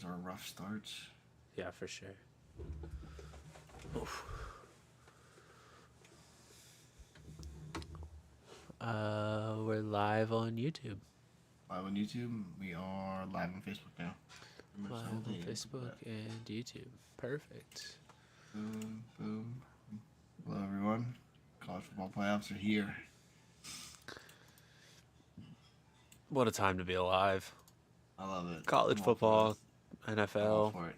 are rough starts. Yeah, for sure. Oof. We're live on YouTube. Live on YouTube. We are live on Facebook now. Live on Facebook and YouTube. Perfect. Boom, boom. Hello, everyone. College football playoffs are here. What a time to be alive. I love it. College football, NFL. I'm all for it.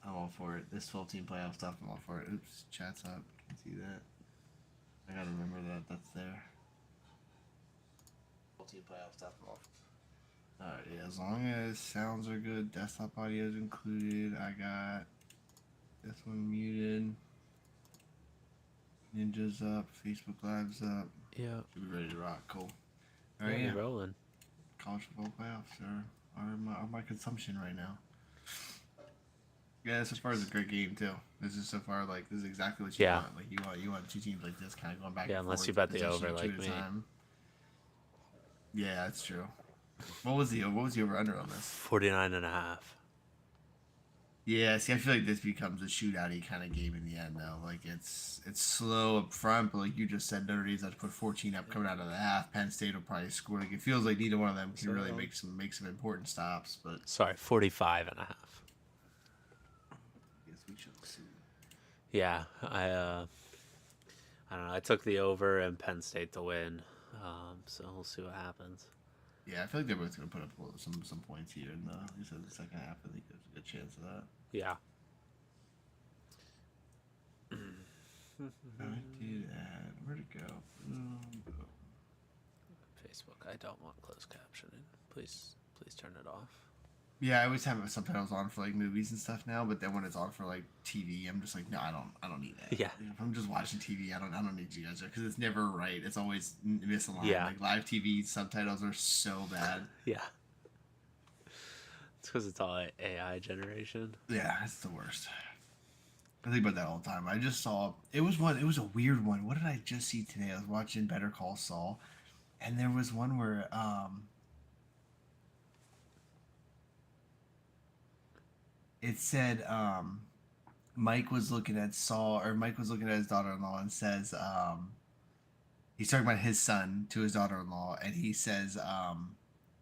I'm all for it. This 12-team playoff stuff, I'm all for it. Oops, chat's up. Can see that. I gotta remember that. That's there. 12-team playoff stuff, I'm all for it. Alright, yeah, as long as sounds are good, desktop audio is included. I got this one muted. Ninja's up, Facebook Live's up. Yeah. Should be ready to rock. Cool. Alright, yeah. Rolling. College football playoffs are my consumption right now. Yeah, so far it's a great game too. This is so far like this is exactly what you want. Like you want two teams like this kind of going back. Yeah, and unless forth, you bet the over like me. Yeah, that's true. What was the over under on this? 49.5. Yeah, see, I feel like this becomes a shootout-y kind of game in the end, though. Like, it's slow up front, but like you just said, Notre Dame's have to put 14 up coming out of the half. Penn State will probably score. Like, it feels like neither one of them can really make some important stops. But sorry, 45.5. I guess we shall see. Yeah, I don't know. I took the over and Penn State to win, so we'll see what happens. Yeah, I feel like they're both going to put up some points here in the second half. I think there's a good chance of that. Yeah. I did add. Where'd it go? Facebook. I don't want closed captioning. Please turn it off. Yeah, I always have subtitles on for like movies and stuff now, but then when it's on for like TV, I'm just like, no, I don't need that. Yeah. If I'm just watching TV, I don't need you guys there because it's never right. It's always misaligned. Yeah. Like live TV subtitles are so bad. Yeah. It's because it's all AI generation. Yeah, it's the worst. I think about that all the time. I just saw it was a weird one. What did I just see today? I was watching Better Call Saul, and there was one where it said Mike was looking at his daughter-in-law and says he's talking about his son to his daughter-in-law, and he says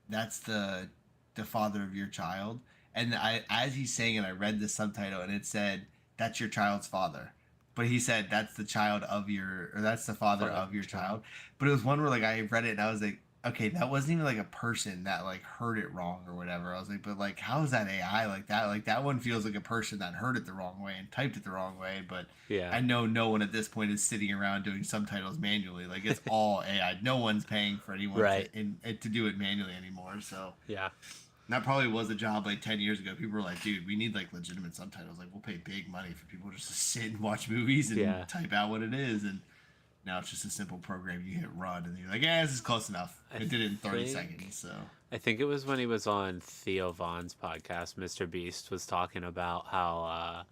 that's the father of your child. And as he's saying it, I read the subtitle and it said that's your child's father, but he said that's the father of your child. But it was one where like I read it and I was like, okay, that wasn't even like a person that like heard it wrong or whatever. I was like, but like, how is that AI like that? Like that one feels like a person that heard it the wrong way and typed it the wrong way. But yeah, I know no one at this point is sitting around doing subtitles manually. Like it's all AI. No one's paying for anyone to do it manually anymore. So yeah, that probably was a job like 10 years ago. People were like, dude, we need like legitimate subtitles. Like we'll pay big money for people just to sit and watch movies and type out what it is. And now it's just a simple program. You hit run, and you're like, "Yeah, this is close enough." It did it in 30 seconds. So I think it was when he was on Theo Vaughn's podcast. Mr. Beast was talking about how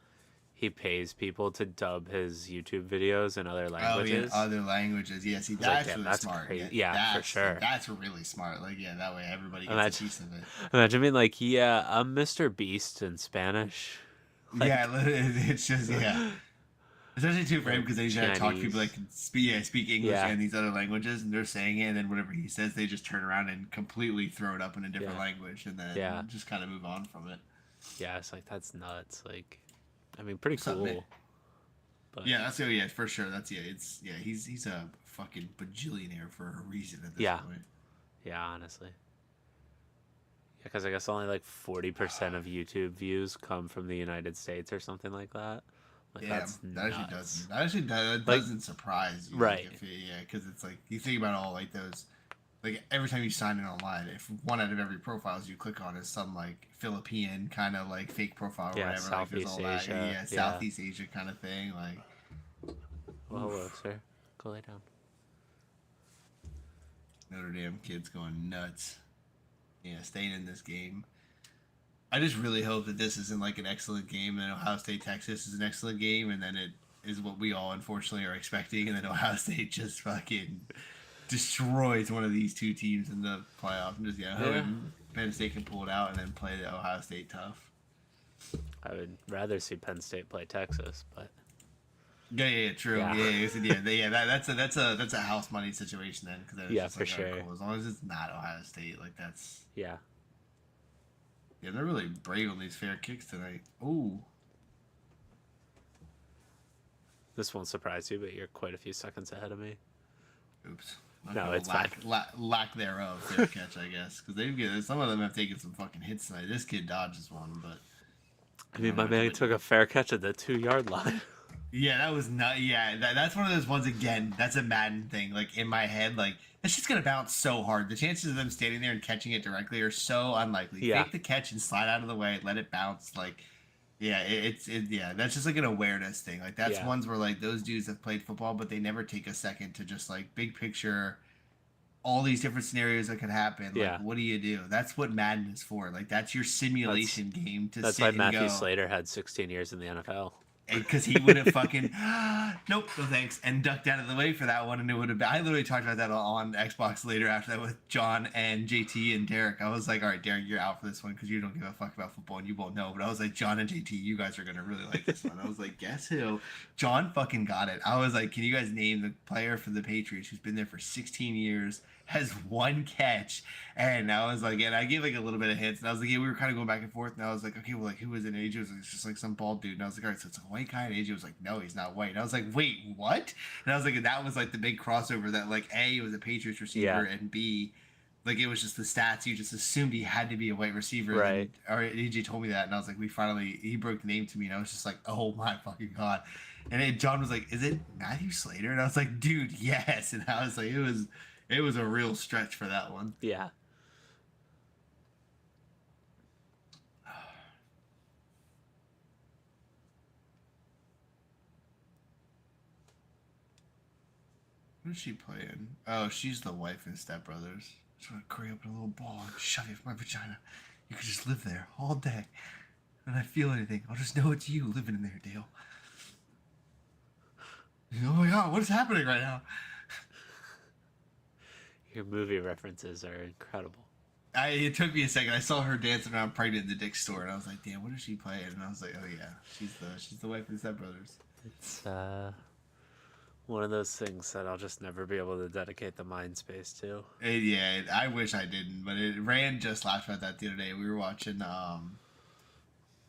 he pays people to dub his YouTube videos in other languages. Oh yeah, other languages. Yeah, see, that's really smart. Crazy. Yeah, for sure. That's really smart. Like, yeah, that way everybody gets a piece of it. Imagine being like, "Yeah, I'm Mr. Beast in Spanish." Like, yeah, it's just Especially too for him because he's gonna talk to people that can speak English and these other languages, and they're saying it, and then whatever he says, they just turn around and completely throw it up in a different language, and then just kind of move on from it. Yeah, it's like that's nuts. Like, I mean, pretty cool. But yeah, for sure. He's a fucking bajillionaire for a reason at this point. Yeah, honestly. Yeah, because I guess only like 40% of YouTube views come from the United States or something like that. Like, that actually doesn't surprise you, right? Because it's like you think about all like those, like every time you sign in online, if one out of every profiles you click on is some like Philippine kind of like fake profile or whatever, Southeast Asia, Southeast Asia kind of thing, like. Well, hello, sir. Go lay down. Notre Dame kids going nuts. Yeah, staying in this game. I just really hope that this isn't like an excellent game, and Ohio State Texas is an excellent game, and then it is what we all unfortunately are expecting, and then Ohio State just fucking destroys one of these two teams in the playoff. And just hoping Penn State can pull it out and then play the Ohio State tough. I would rather see Penn State play Texas, but Yeah, true. yeah, That's a house money situation then, because then it's yeah, just for like, all right, sure. cool. As long as it's not Ohio State, like that's Yeah, yeah, they're really brave on these fair kicks tonight. Ooh, this won't surprise you, but you're quite a few seconds ahead of me. oops. No, Okay, well, it's fine. lack thereof fair catch, I guess, because some of them have taken some fucking hits tonight. This kid dodges one, but I I mean, don't know my what to man do. took a fair catch at the 2 yard line. Yeah, that was not. Yeah, that's one of those ones again. That's a Madden thing. Like in my head, like it's just gonna bounce so hard. The chances of them standing there and catching it directly are so unlikely. Yeah, Fake the catch and slide out of the way, let it bounce. Like, yeah, yeah. That's just like an awareness thing. Like that's yeah, ones where like those dudes have played football, but they never take a second to just like big picture. All these different scenarios that could happen. Like, yeah. what do you do? That's what Madden is for. Like, that's your That's simulation game to that's why sit and Matthew go. Slater had 16 years in the NFL. Because he would have fucking nope, no thanks, and ducked out of the way for that one, and it would have been. I literally talked about that on Xbox later after that with John and JT and Derek. I was like, all right, Derek, you're out for this one because you don't give a fuck about football and you won't know. But I was like, John and JT, you guys are gonna really like this one. I was like, guess who? John fucking got it. I was like, can you guys name the player for the Patriots who's been there for 16 years? Has one catch, and I was like, and I gave like a little bit of hints, and I was like, yeah, we were kind of going back and forth, and I was like, okay, well, like, who is it? And AJ was like, it's just like some bald dude, and I was like, all right, so it's a white guy, and AJ was like, no, he's not white, and I was like, wait, what? And I was like, and that was like the big crossover that like A, it was a Patriots receiver, Yeah. and B, like it was just the stats. You just assumed he had to be a white receiver, Right. And, or AJ told me that, and I was like, he broke the name to me, and I was just like, oh my fucking god. And then John was like, is it Matthew Slater? And I was like, dude, yes. And I was like, it was a real stretch for that one. Yeah. Who's she playing? Oh, she's the wife in Step Brothers. Just want to curry up in a little ball and shove you from my vagina. You could just live there all day. When I feel anything, I'll just know it's you living in there, Dale. Oh my god, what is happening right now? Your movie references are incredible. It took me a second. I saw her dancing around pregnant in the Dick's store, and I was like, "Damn, what is she playing?" And I was like, "Oh yeah, she's the wife of the Step Brothers." It's one of those things that I'll just never be able to dedicate the mind space to. Yeah, I wish I didn't, but Rand just laughed about that the other day. We were watching.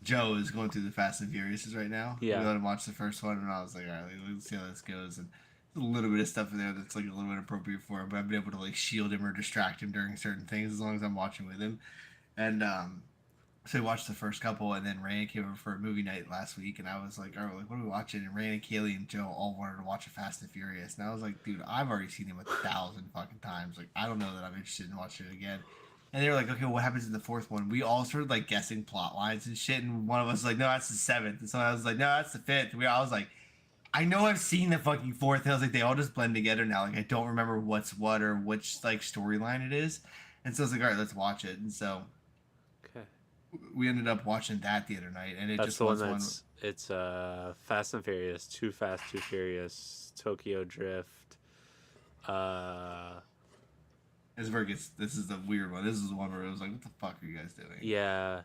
Joe is going through the Fast and Furiouses right now. Yeah. We let him watch the first one, and I was like, all right, let's see how this goes. And there's a little bit of stuff in there that's like a little bit appropriate for him, but I've been able to like shield him or distract him during certain things as long as I'm watching with him. And so we watched the first couple, and then Ray came over for a movie night last week, and I was like, all right, like, what are we watching? And Ray and Kaylee and Joe all wanted to watch a Fast and Furious, and I was like, dude, I've already seen him 1,000 fucking times. Like, I don't know that I'm interested in watching it again. And they were like, okay, what happens in the fourth one? We all started like guessing plot lines and shit. And one of us was like, no, that's the seventh. And someone else was like, no, that's the fifth. And I was like, I know I've seen the fucking fourth. And I was like, they all just blend together now. Like, I don't remember what's what or which like storyline it is. And so I was like, all right, let's watch it. And so Okay. we ended up watching that the other night. And it That's just the one was one. that's it's Fast and Furious, Too Fast, Too Furious, Tokyo Drift. This is where it gets. This is the weird one. This is the one where it was like, what the fuck are you guys doing? Yeah.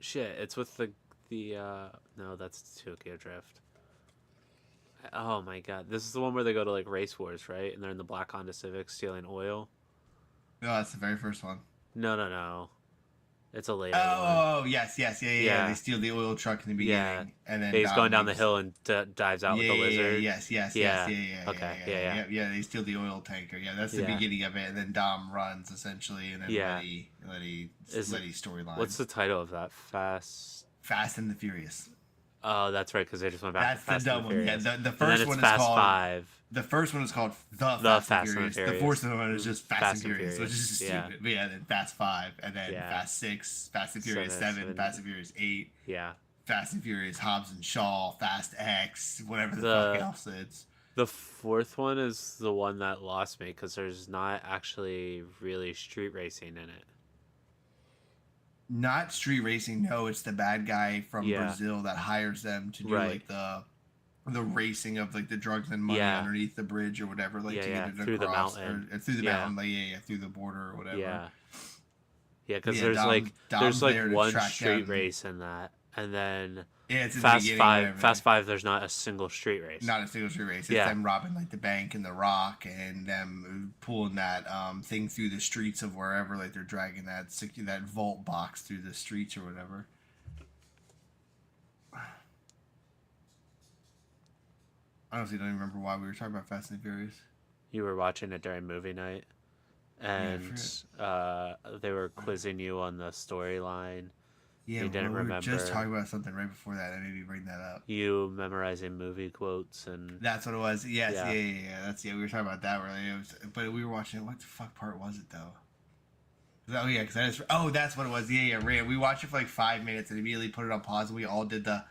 Shit, it's with the no, that's Tokyo Drift. Oh my god. This is the one where they go to like race wars, right? And they're in the black Honda Civic stealing oil. No, that's the very first one. No. It's a later one. Oh, yes. Yeah. Yeah. They steal the oil truck in the beginning. Yeah. And then He's going down the makes- hill and dives out with the lizard. Yes. Yeah. Okay. Yeah. Yeah. They steal the oil tanker. Yeah, that's the Yeah. beginning of it. And then Dom runs essentially, and then Yeah. Letty storyline. What's the title of that? Fast and the Furious? Oh, that's right, because they just went back That's to Fast the and dumb the one. Yeah, Furious. the And then first it's one is Fast called 5. The first one is called The Fast and and Furious. The Furious. fourth one is just Fast and Furious. Furious, which is just Yeah. stupid. But yeah, then Fast 5, and then Yeah. Fast 6, Fast and Furious 7, 7. Fast and Furious 8, Yeah. Fast and Furious, Hobbs and Shaw, Fast X, whatever the fuck else it's. The fourth one is the one that lost me because there's not actually really street racing in it. Not street racing, no, it's the bad guy from Yeah. Brazil that hires them to do Right. like the racing of like the drugs and money Yeah. underneath the bridge or whatever, like Yeah, to yeah, get it through the across mountain. or through the Yeah. mountain, like through the border or whatever. Yeah. Yeah, because Yeah, there's Dom's like there to one track street down. race in that, and then Yeah, it's in the beginning, whatever. Fast Five, there's not a single street race. Not a single street race. It's Yeah, them robbing like the bank and the rock, and them pulling that thing through the streets of wherever. Like they're dragging that vault box through the streets or whatever. I honestly don't even remember why we were talking about Fast and Furious. you were watching it during movie night, and they were quizzing you on the storyline. Yeah, you didn't we were remember. just talking about something right before that. I maybe bring that up. You memorizing movie quotes and That's what it was. Yes, Yeah. yeah. That's we were talking about that earlier. But we were watching it. What the fuck part was it though? Oh yeah, because I just that's what it was. Yeah, Ran. We watched it for like 5 minutes and immediately put it on pause. And we all did the.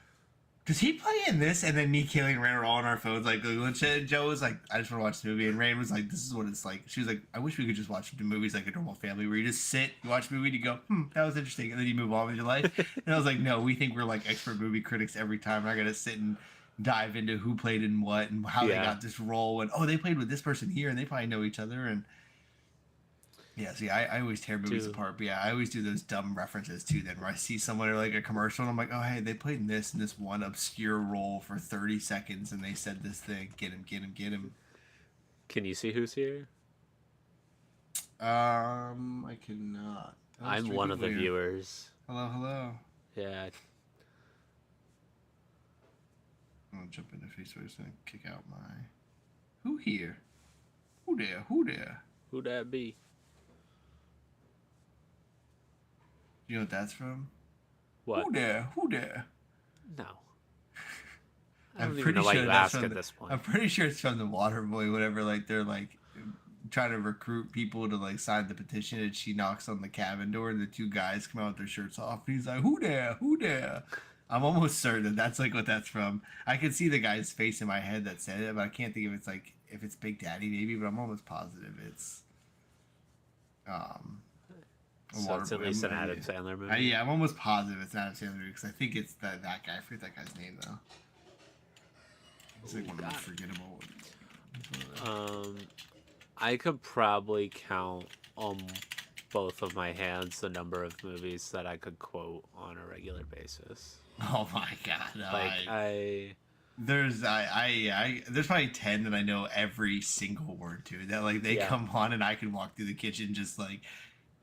Does he play in this? And then me, Kaylee, and Ran were all on our phones like Googling shit. And Joe was like, I just want to watch the movie. And Ran was like, this is what it's like. She was like, I wish we could just watch the movies like a normal family where you just sit, you watch a movie, and you go, that was interesting, and then you move on with your life. And I was like, no, we think we're like expert movie critics every time. We're not gonna sit and dive into who played in what and how they got this role and they played with this person here and they probably know each other and see, I always tear movies apart, but I always do those dumb references too then where I see someone or like a commercial and I'm like, oh hey, they played in this one obscure role for 30 seconds and they said this thing, get him. Can you see who's here? I cannot. I'm one of the viewers. Hello. Yeah. I'm gonna jump into Facebook. Just gonna kick out my. Who here? Who there? Who that be? You know what that's from? What? Who there? No. I I'm don't even pretty know why sure you that's ask from at this point. I'm pretty sure it's from the Waterboy. Whatever. Like they're like trying to recruit people to like sign the petition, and she knocks on the cabin door, and the two guys come out with their shirts off. And he's like, "Who there?" I'm almost certain that's like what that's from. I can see the guy's face in my head that said it, but I can't think if it's Big Daddy maybe. But I'm almost positive it's So it's at least an Adam Sandler movie. I'm almost positive it's an Adam Sandler movie because I think it's that guy. I forget that guy's name though. It's like one of the forgettable ones. I could probably count on both of my hands the number of movies that I could quote on a regular basis. Oh my god! No, there's probably 10 that I know every single word to. That like they come on and I can walk through the kitchen just like.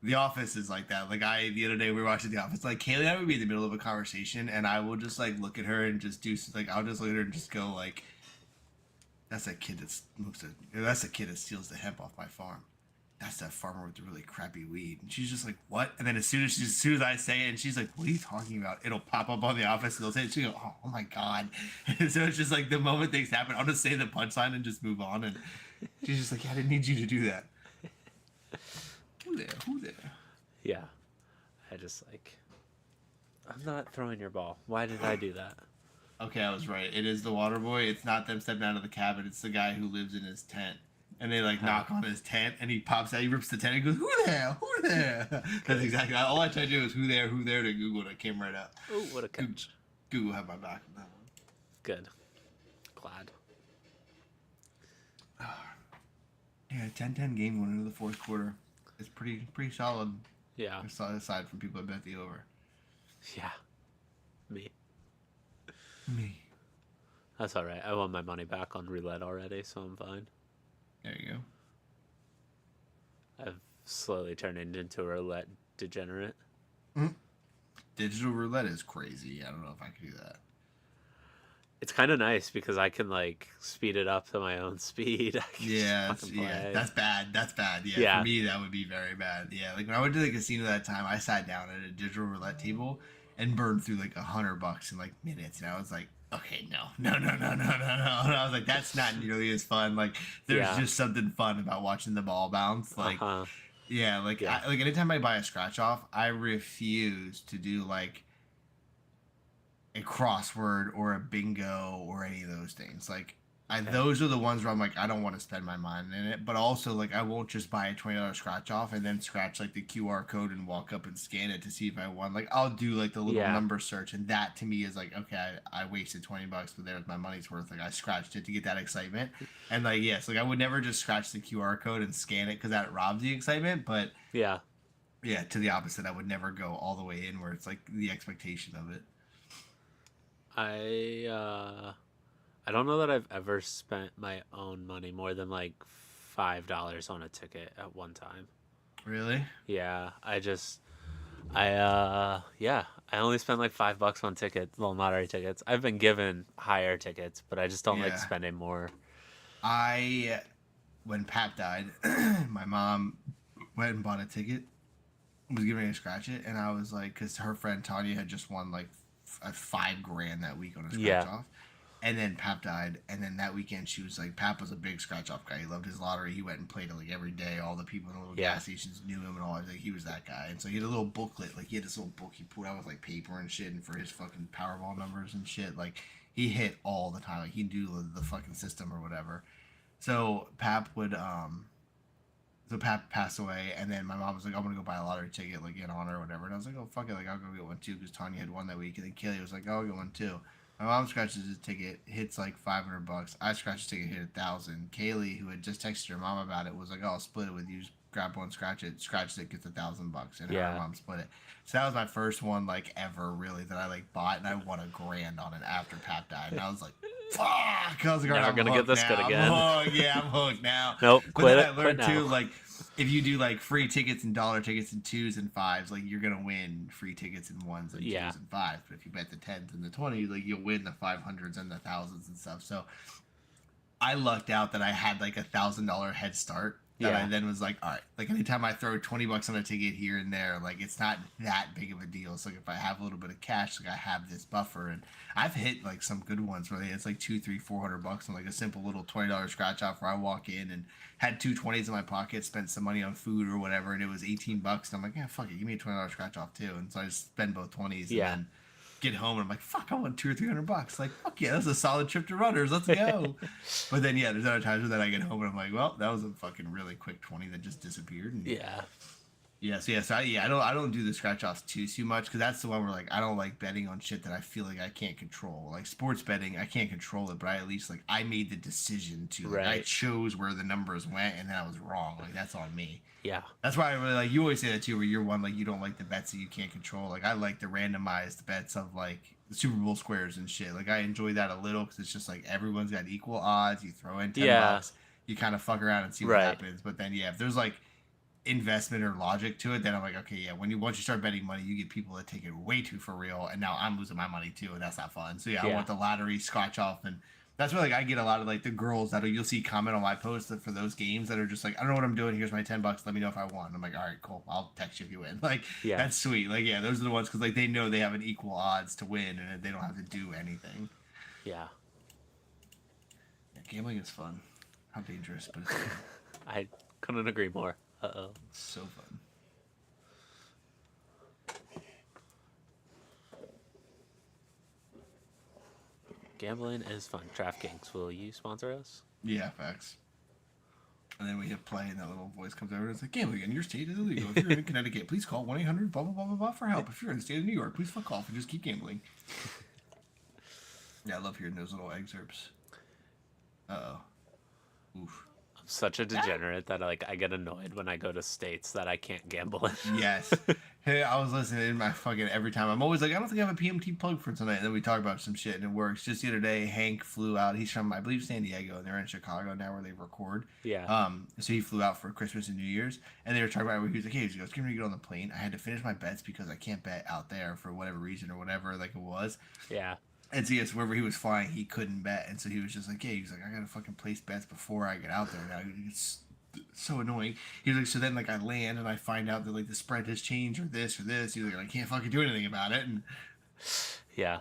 The Office is like that. Like the other day we were watching The Office. Like Kaylee and I would be in the middle of a conversation, and I will just like look at her and just do like I'll just look at her and just go like, "That's a kid that steals the hemp off my farm. That's that farmer with the really crappy weed." And she's just like, "What?" And then as soon as I say it, and she's like, "What are you talking about?" It'll pop up on The Office, and they'll say it. She go, "Oh my god!" And so it's just like the moment things happen, I'll just say the punchline and just move on. And she's just like, "Yeah, I didn't need you to do that." Who there? Yeah. I just like, I'm not throwing your ball. Why did I do that? Okay, I was right. It is the water boy. It's not them stepping out of the cabin. It's the guy who lives in his tent. And they like knock on his tent and he pops out. He rips the tent and goes, "Who there? Who there?" That's exactly all I tried to do was who there to Google and it came right up. Oh, what a catch. Google had my back on that one. Good. Glad. Yeah, 10-10 game going into the fourth quarter. It's pretty solid. Yeah. Aside from people that bet the over. Yeah. Me. That's all right. I won my money back on roulette already, so I'm fine. There you go. I've slowly turned into a roulette degenerate. Digital roulette is crazy. I don't know if I could do that. It's kind of nice because I can like speed it up to my own speed. That's bad. Yeah, for me that would be very bad. Yeah, like when I went to the casino that time, I sat down at a digital roulette table and burned through like $100 in like minutes, and I was like, okay, no. And I was like, that's not nearly as fun. Like, there's just something fun about watching the ball bounce. Like, like anytime I buy a scratch off, I refuse to do like a crossword or a bingo or any of those things. Like, those are the ones where I'm like, I don't want to spend my mind in it. But also, like, I won't just buy a $20 scratch off and then scratch like the QR code and walk up and scan it to see if I won. Like, I'll do like the little number search, and that to me is like, okay, I wasted $20, but there's my money's worth. Like, I scratched it to get that excitement. And like, I would never just scratch the QR code and scan it because that robs the excitement. But Yeah, to the opposite. I would never go all the way in where it's like the expectation of it. I don't know that I've ever spent my own money more than like $5 on a ticket at one time. Really? Yeah, yeah, I only spent like $5 on tickets, well, lottery tickets. I've been given higher tickets, but I just don't like Yeah. spending more. I when Pap died, my mom went and bought a ticket, was getting ready to scratch it, and I was like, because her friend Tanya had just won like a 5 grand that week on a scratch Yeah, off, and then Pap died, and then that weekend she was like, Pap was a big scratch off guy. He loved his lottery. He went and played it like every day. All the people in the little yeah, gas stations knew him and all. Like he was that guy, and so he had a little booklet. Like he had this little book he pulled out with like paper and shit, and for his fucking Powerball numbers and shit. Like he hit all the time. Like he knew the fucking system or whatever. So Pap would so Pap passed away, and then my mom was like, "I'm gonna go buy a lottery ticket, like in honor or whatever." And I was like, "Oh fuck it, like I'll go get one too," because Tanya had won that week, and then Kaylee was like, "Oh, I'll get one too." My mom scratches his ticket, hits like $500. I scratched the ticket, hit 1,000. Kaylee, who had just texted her mom about it, was like, "Oh, I'll split it with you. Just grab one, scratch it, gets $1,000," and her and yeah. mom split it. So that was my first one like ever really that I like bought, and I won $1,000 on it after Pap died, and I was like, "Fuck!" I was like, "All right, Never I'm gonna get hooked this now. good again. I'm hooked. Yeah, I'm hooked now." Nope, But then I quit learned now. too, like if you do like free tickets and dollar tickets and twos and fives, like you're gonna win free tickets and ones and Yeah, twos and fives. But if you bet the tens and the 20s, like you'll win the 500s and the thousands and stuff. So I lucked out that I had like $1,000 head start. That I yeah, then was like, all right, like anytime I throw $20 on a ticket here and there, like it's not that big of a deal. So like if I have a little bit of cash, like I have this buffer, and I've hit like some good ones where it's like 2, 3, $400 on like a simple little $20 scratch off where I walk in and had two 20s in my pocket, spent some money on food or whatever, and it was $18. And I'm like, yeah, fuck it, give me a $20 scratch off too. And so I just spend both 20s and yeah. then get home and I'm like, fuck, I want 200 or 300 bucks. Like, fuck yeah, that's a solid trip to Runners. Let's go. But then yeah, there's other times where then I get home and I'm like, well, that was a fucking really quick 20 that just disappeared. And Yeah, I don't do the scratch offs too much because that's the one where like I don't like betting on shit that I feel like I can't control. Like sports betting, I can't control it, but I at least like I made the decision to like I right. chose where the numbers went and then I was wrong. Like that's on me. Yeah, That's why I really like you always say that too, where you're one like you don't like the bets that you can't control. Like I like the randomized bets of like the Super Bowl squares and shit. Like I enjoy that a little because it's just like everyone's got equal odds. You throw in 10 yeah, bucks, you kind of fuck around and see what right. happens. But then yeah, if there's like investment or logic to it, then I'm like, okay, yeah. When you once you start betting money, you get people that take it way too for real, and now I'm losing my money too, and that's not fun. So yeah, I Yeah, want the lottery scratch off, and that's where like I get a lot of like the girls that you'll see comment on my post for those games that are just like, I don't know what I'm doing. Here's my $10. Let me know if I won. I'm like, all right, cool. I'll text you if you win. Like yeah, that's sweet. Like yeah, those are the ones because like they know they have an equal odds to win, and they don't have to do anything. yeah. Yeah, gambling is fun. How dangerous, but it's fun. I couldn't agree more. Uh-oh. It's so fun. Gambling is fun. DraftKings, will you sponsor us? Yeah, facts. And then we hit play, and that little voice comes over and it's like, gambling in your state is illegal. If you're in Connecticut, please call 1-800 blah blah blah blah blah for help. If you're in the state of New York, please fuck off and just keep gambling. Yeah, I love hearing those little excerpts. Uh oh. Oof. I'm such a degenerate that like I get annoyed when I go to states that I can't gamble in. Yes. Hey, I was listening in my fucking every time. I'm always like, I don't think I have a PMT plug for tonight. And then we talk about some shit and it works. Just the other day, Hank flew out. He's from, I believe, San Diego, and they're in Chicago now where they record. Yeah. So he flew out for Christmas and New Year's, and they were talking about where he was like, hey, he goes, can we get on the plane? I had to finish my bets because I can't bet out there for whatever reason or whatever, like it was. Yeah. And so yes, wherever he was flying, he couldn't bet, and so he was just like, "Hey, he's like, I gotta fucking place bets before I get out there now. It's so annoying." He was like, "So then, like, I land and I find out that like the spread has changed or this or this." He's like, "I can't fucking do anything about it." And Yeah.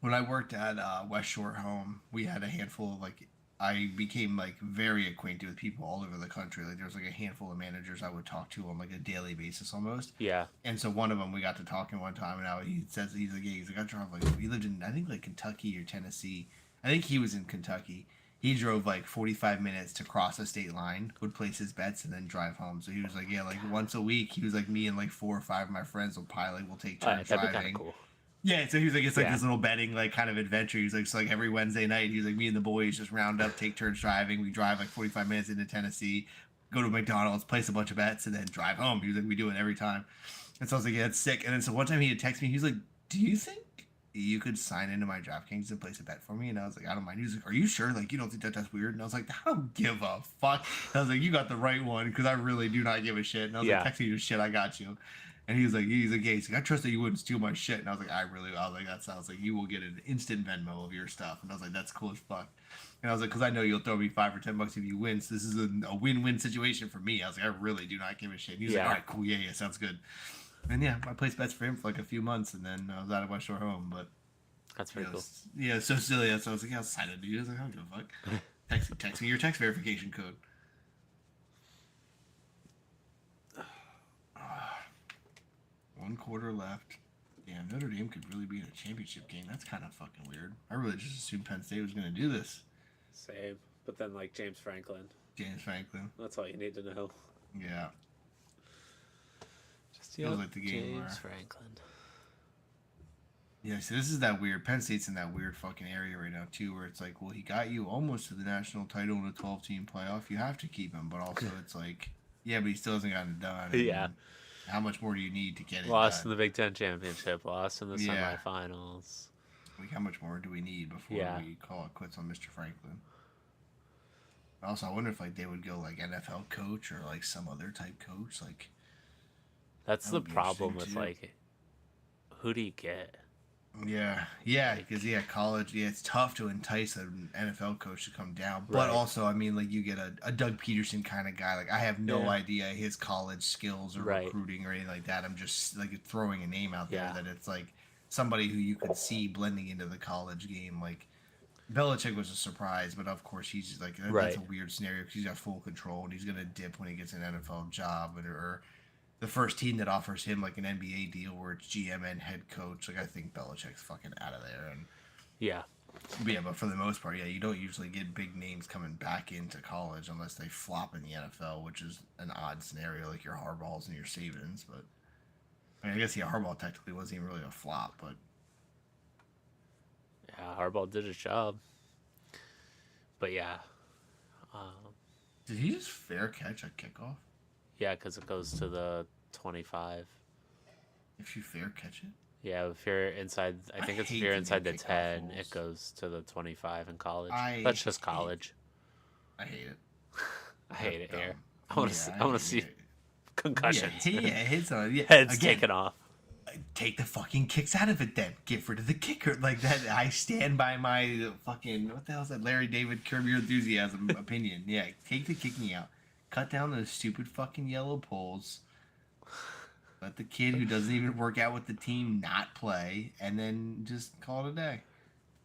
when I worked at West Shore Home, we had a handful of like I became like very acquainted with people all over the country. Like there was like a handful of managers I would talk to on like a daily basis almost. Yeah. And so one of them we got to talking one time, and now he says he's like, yeah, he's like, I drove like he lived in I think like Kentucky or Tennessee. I think he was in Kentucky. He drove like 45 minutes to cross a state line, would place his bets, and then drive home. So he was like, yeah, like once a week, he was like, me and like 4 or 5 of my friends will pilot, we'll take turns That'd be kind driving. of cool. Yeah, so he was like, it's like Yeah. this little betting like kind of adventure. He's like, so like every Wednesday night, he's like, me and the boys just round up, take turns driving. We drive like 45 minutes into Tennessee, go to McDonald's, place a bunch of bets, and then drive home. He was like, we do it every time. And so I was like, yeah, it's sick. And then so one time he had texted me. He was like, do you think you could sign into my DraftKings and place a bet for me? And I was like, I don't mind. He was like, are you sure? Like, you don't think that's weird? And I was like, I don't give a fuck. And I was like, you got the right one because I really do not give a shit. And I was like, texting you shit, I got you. And he was like, yeah, he's like, I trust that you wouldn't steal my shit. And I was like, I was like, that sounds like you will get an instant Venmo of your stuff. And I was like, that's cool as fuck. And I was like, because I know you'll throw me $5 or $10 if you win. So this is a win-win situation for me. I was like, I really do not give a shit. And he was like, all right, cool, yeah, sounds good. And yeah, I placed bets for him for like a few months, and then I was out of my shore home. But that's pretty cool. Yeah, so silly. So I was like, yeah, I'll sign it, dude. I was like, I don't give a fuck. Text me your text verification code. One quarter left. Damn, Notre Dame could really be in a championship game. That's kind of fucking weird. I really just assumed Penn State was going to do this. Same. But then, like, James Franklin. That's all you need to know. Yeah. Just feels like the game James Franklin. Yeah, so this is that weird. Penn State's in that weird fucking area right now, too, where it's like, well, he got you almost to the national title in a 12-team playoff. You have to keep him. But also, it's like, yeah, but he still hasn't gotten it done. Yeah. How much more do you need to get it Lost in the Big Ten championship, lost in the semifinals. Like, how much more do we need before we call it quits on Mr. Franklin? Also, I wonder if like they would go like NFL coach or like some other type coach. Like, that's the problem with like, who do you get? Yeah, because college. Yeah, it's tough to entice an NFL coach to come down. But Right. also, I mean, like you get a Doug Peterson kind of guy. Like I have no idea his college skills or recruiting or anything like that. I'm just like throwing a name out there that it's like somebody who you could see blending into the college game. Like Belichick was a surprise, but of course he's just like that's a weird scenario because he's got full control and he's gonna dip when he gets an NFL job or the first team that offers him like an NBA deal where it's GM and head coach. Like I think Belichick's fucking out of there. And but for the most part, you don't usually get big names coming back into college unless they flop in the NFL, which is an odd scenario, like your Harbaughs and your Sabins. But I mean, I guess Harbaugh technically wasn't even really a flop, but Harbaugh did his job. But did he just fair catch a kickoff? Yeah, because it goes to the 25. If you fair catch it? Yeah, if you're inside, I think if you're inside the 10, rules. It goes to the 25 in college. That's just college. I hate it. I hate it here. I want to see concussions. Heads taken off. Take the fucking kicks out of it then. Get rid of the kicker. Like that, I stand by my fucking, what the hell is that? Larry David, Curb Your Enthusiasm opinion. Yeah, take the kicking out. Cut down those stupid fucking yellow poles. Let the kid who doesn't even work out with the team not play, and then just call it a day.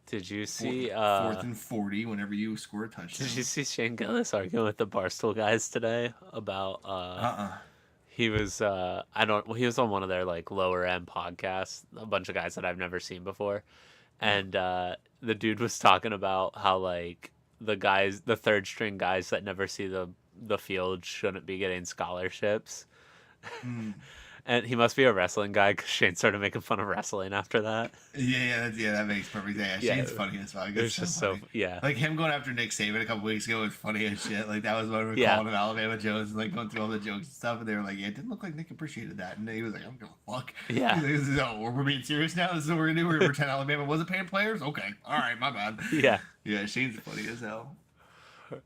Did you see fourth and 40 whenever you score a touchdown? Did you see Shane Gillis arguing with the Barstool guys today about he was he was on one of their like lower end podcasts, a bunch of guys that I've never seen before, and the dude was talking about how like the third string guys that never see the field shouldn't be getting scholarships. And he must be a wrestling guy because Shane started making fun of wrestling after that. That makes perfect sense. Yeah, Shane's funny as well. It's just so like him going after Nick Saban a couple weeks ago was funny as shit. Like that was when we were calling him Alabama Jones and like going through all the jokes and stuff, and they were like, "Yeah, it didn't look like Nick appreciated that." And he was like, "I don't give a fuck." Yeah. No, we're being serious now. This is what we're gonna do. We're gonna pretend Alabama wasn't paying players. Okay, all right, my bad. Yeah. Yeah, Shane's funny as hell.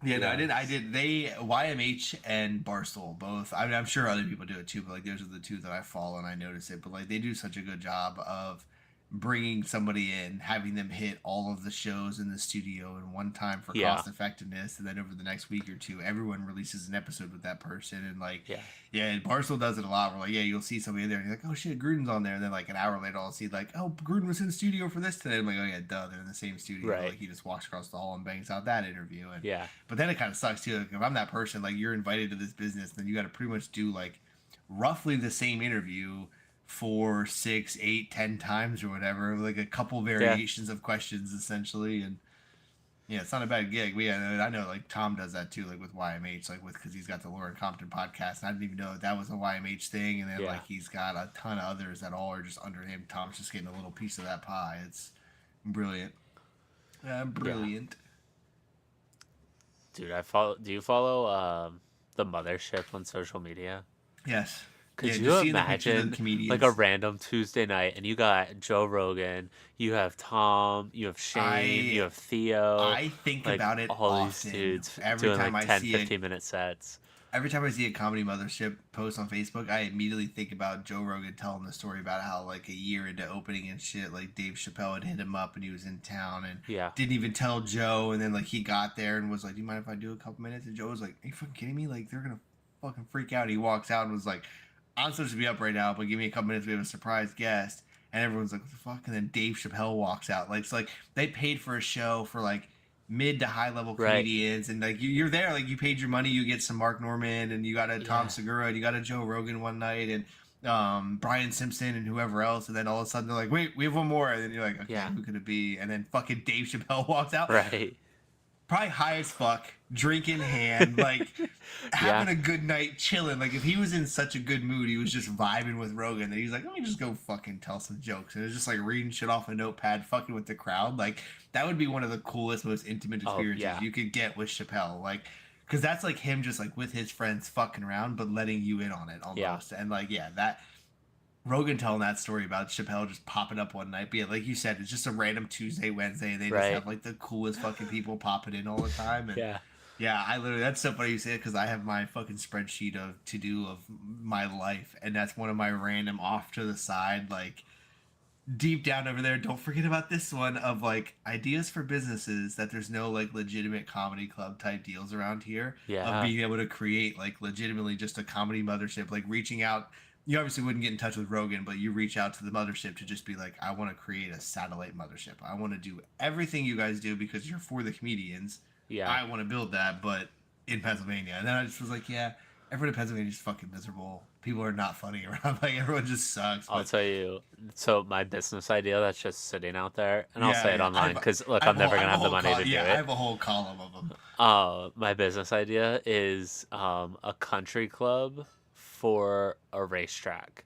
Yeah, no, I did. They YMH and Barstool both. I mean, I'm sure other people do it too, but like those are the two that I follow and I notice it. But like they do such a good job of bringing somebody in, having them hit all of the shows in the studio in one time for cost effectiveness, and then over the next week or two, everyone releases an episode with that person. And like, and Barstool does it a lot. Where like, you'll see somebody in there, and you're like, oh shit, Gruden's on there, and then like an hour later, I'll see like, oh, Gruden was in the studio for this today. I'm like, oh yeah, duh, they're in the same studio. Right. Like he just walks across the hall and bangs out that interview. And but then it kind of sucks too. Like, if I'm that person, like you're invited to this business, then you got to pretty much do like roughly the same interview 4, 6, 8, 10 times or whatever, like a couple variations of questions essentially. And it's not a bad gig. I know like Tom does that too, like with YMH, like because he's got the Lauren Compton podcast, and I didn't even know that was a YMH thing. And then like he's got a ton of others that all are just under him. Tom's just getting a little piece of that pie. It's brilliant. Brilliant. Dude, I follow. Do you follow the mothership on social media? Yes. Could Yeah, you just seeing the pictures of the imagine like a comedians. random Tuesday night and you got Joe Rogan, you have Tom, you have Shane, you I have Theo, I think like about it all these often. dudes doing like 10, 15-minute sets. Every time I see a comedy mothership post on Facebook, I immediately think about Joe Rogan telling the story about how like a year into opening and shit, like Dave Chappelle had hit him up and he was in town and Yeah. didn't even tell Joe, and then like he got there and was like, "Do you mind if I do a couple minutes?" And Joe was like, "Are you fucking kidding me? Like they're gonna fucking freak out." And he walks out and was like, "I'm supposed to be up right now, but give me a couple minutes. We have a surprise guest." And everyone's like, "What the fuck?" And then Dave Chappelle walks out. Like it's like they paid for a show for like mid to high level Right. comedians, and like you're there, like you paid your money, you get some Mark Norman, and you got a Tom Yeah. Segura, and you got a Joe Rogan one night, and Brian Simpson and whoever else, and then all of a sudden they're like, wait, we have one more, and then you're like, okay, Yeah. who could it be? And then fucking Dave Chappelle walks out, Right. probably high as fuck, drink in hand, like Yeah. having a good night, chilling. Like if he was in such a good mood, he was just vibing with Rogan. That he's like, let me just go fucking tell some jokes, and it's just like reading shit off a notepad, fucking with the crowd. Like that would be one of the coolest, most intimate Oh, experiences yeah. you could get with Chappelle. Like. Because that's like him just like with his friends fucking around, but letting you in on it almost. Yeah. And like, yeah, that Rogan telling that story about Chappelle just popping up one night. But yeah, like you said, it's just a random Tuesday, Wednesday. They just Right. have like the coolest fucking people popping in all the time. And Yeah. yeah, I literally, that's so funny you say it because I have my fucking spreadsheet of to do of my life. And that's one of my random off to the side, like deep down over there. Don't forget about this one of like ideas for businesses that there's no like legitimate comedy club type deals around here of Yeah. being able to create like legitimately just a comedy mothership, like reaching out. You obviously wouldn't get in touch with Rogan, but you reach out to the mothership to just be like, I want to create a satellite mothership. I want to do everything you guys do because you're for the comedians. Yeah. I want to build that, but in Pennsylvania. And then I just was like, yeah, everyone in Pennsylvania is fucking miserable. People are not funny around. Like everyone just sucks. I'll But tell you. So my business idea that's just sitting out there, and I'll yeah, say it yeah. online because look, I'm never gonna have the money to do I it. have a whole column of them. My business idea is a country club for a racetrack.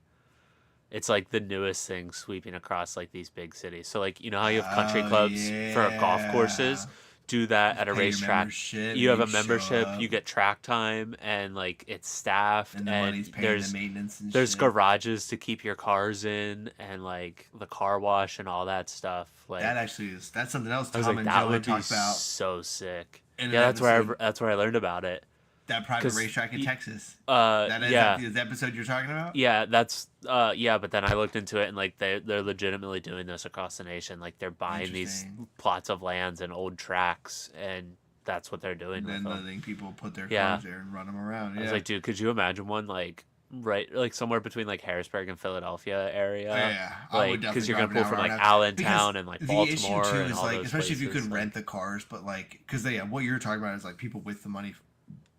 It's like the newest thing sweeping across like these big cities. So like you know how you have country Oh clubs for golf yeah. courses, do that Just at a pay your racetrack. membership. You have a You show membership, up, you get track time, and like it's staffed, and the and money's paying the there's maintenance and there's shit. garages to keep your cars in, and like the car wash and all that stuff. That Like actually is that's something else I was Tom like, and that Joe would had be talked about so sick. in an Yeah, episode. that's where I learned about it. That private Cause racetrack in Texas. yeah, That the episode you're talking about. yeah, that's yeah. But then I looked into it, and like they're legitimately doing this across the nation. Like they're buying these Interesting. plots of lands and old tracks, and that's what they're doing And with then them. letting people put their Yeah, cars there and run them around. I was Yeah. like, dude, could you imagine one like right like somewhere between like Harrisburg and Philadelphia Oh, area? yeah, I would Like, because definitely you're drive gonna an pull hour from on like that because Allentown and like the issue Baltimore too and is all like, those especially if you places. could Like, rent the cars, but like, because yeah, what you're talking about is like people with the money for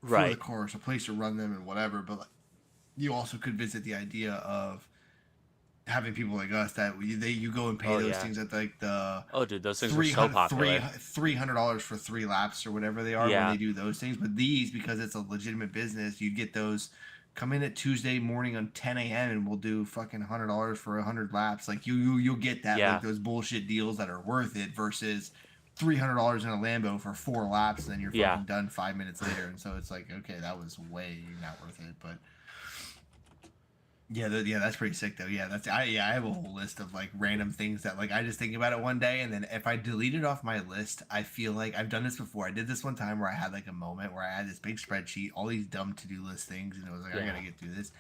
the right. cars, a place to run them and whatever. But like, you also could visit the idea of having people like us that you go and pay Oh those yeah. things at like the Oh, dude, those things are so popular. $300 for 3 laps or whatever they are when Yeah. they do those things. But these, because it's a legitimate business, you'd get those. Come in at Tuesday morning on 10 a.m. and we'll do fucking $100 for 100 laps. Like you'll get that, Yeah. like those bullshit deals that are worth it versus $300 in a Lambo for 4 laps, and then you're fucking Yeah. done 5 minutes later. And so it's like, okay, that was way not worth it. But yeah, yeah, that's pretty sick though. Yeah, I have a whole list of like random things that like I just think about it one day, and then if I delete it off my list, I feel like I've done this before. I did this one time where I had like a moment where I had this big spreadsheet, all these dumb to do list things, and it was like I gotta get through this.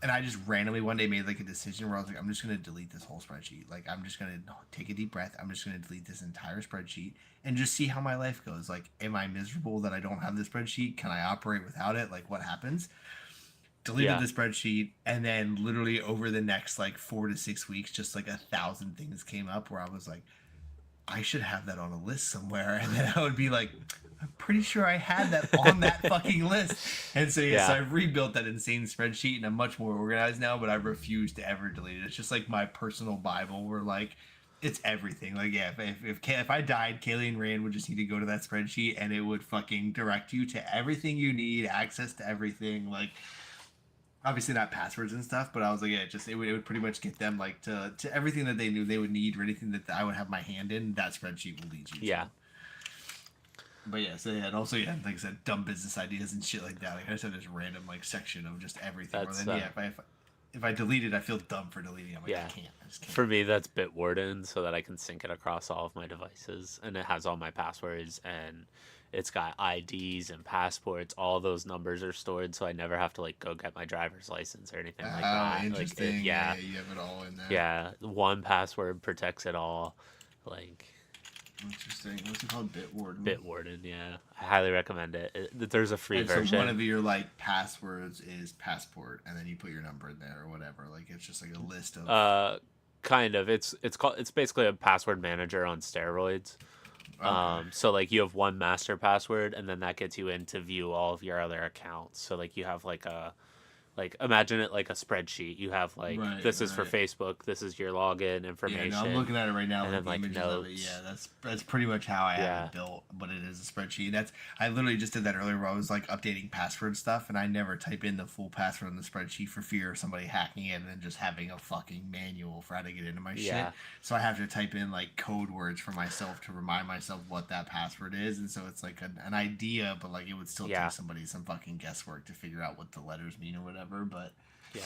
And I just randomly one day made like a decision where I was like, I'm just gonna delete this whole spreadsheet. Like I'm just gonna take a deep breath. I'm just gonna delete this entire spreadsheet and just see how my life goes. Like, am I miserable that I don't have this spreadsheet? Can I operate without it? Like, what happens? Deleted the spreadsheet, and then literally over the next like 4 to 6 weeks, just like 1,000 things came up where I was like, I should have that on a list somewhere. And then I would be like, I'm pretty sure I had that on that fucking list. And so so I rebuilt that insane spreadsheet, and I'm much more organized now, but I refuse to ever delete it. It's just like my personal Bible where like it's everything. Like yeah, if I died, Kaylee and Rand would just need to go to that spreadsheet and it would fucking direct you to everything you need, access to everything. Like obviously not passwords and stuff, but I was like, yeah, it would pretty much get them like to everything that they would need or anything that I would have my hand in. That spreadsheet will lead you. Yeah. But yeah, so yeah, and also yeah, like I said, dumb business ideas and shit like that. Like I just have this random like section of just everything. Or That's then yeah, if I delete it, I feel dumb for deleting. I'm like I yeah. can't, I just can't. For me, that's Bitwarden, so that I can sync it across all of my devices, and it has all my passwords, and it's got IDs and passports. All those numbers are stored, so I never have to like go get my driver's license or anything like Oh, that. Like, interesting. Yeah, yeah, yeah, you have it all in there. yeah. One password protects it all. Like, Interesting. What's it called? Bitwarden. Bitwarden, yeah, I highly recommend it. There's a free And so one version. of your like passwords is passport, and then you put your number in there or whatever. Like it's just like a list of. Uh, kind of. It's basically a password manager on steroids. Okay. So like you have one master password, and then that gets you in to view all of your other accounts. So like you have like imagine it like a spreadsheet. You have like Right. this is for Right. Facebook, this is your login Yeah, no, I'm information, looking at it right now, and like then the like images of it. notes. Yeah, that's pretty much how I have Yeah, it built, but it is a spreadsheet. That's I literally just did that earlier where I was like updating password stuff, and I never type in the full password in the spreadsheet for fear of somebody hacking it and then just having a fucking manual for how to get into my shit. yeah, So I have to type in like code words for myself to remind myself what that password is, and so it's like an idea, but like it would still yeah, take somebody some fucking guesswork to figure out what the letters mean or whatever. But yeah.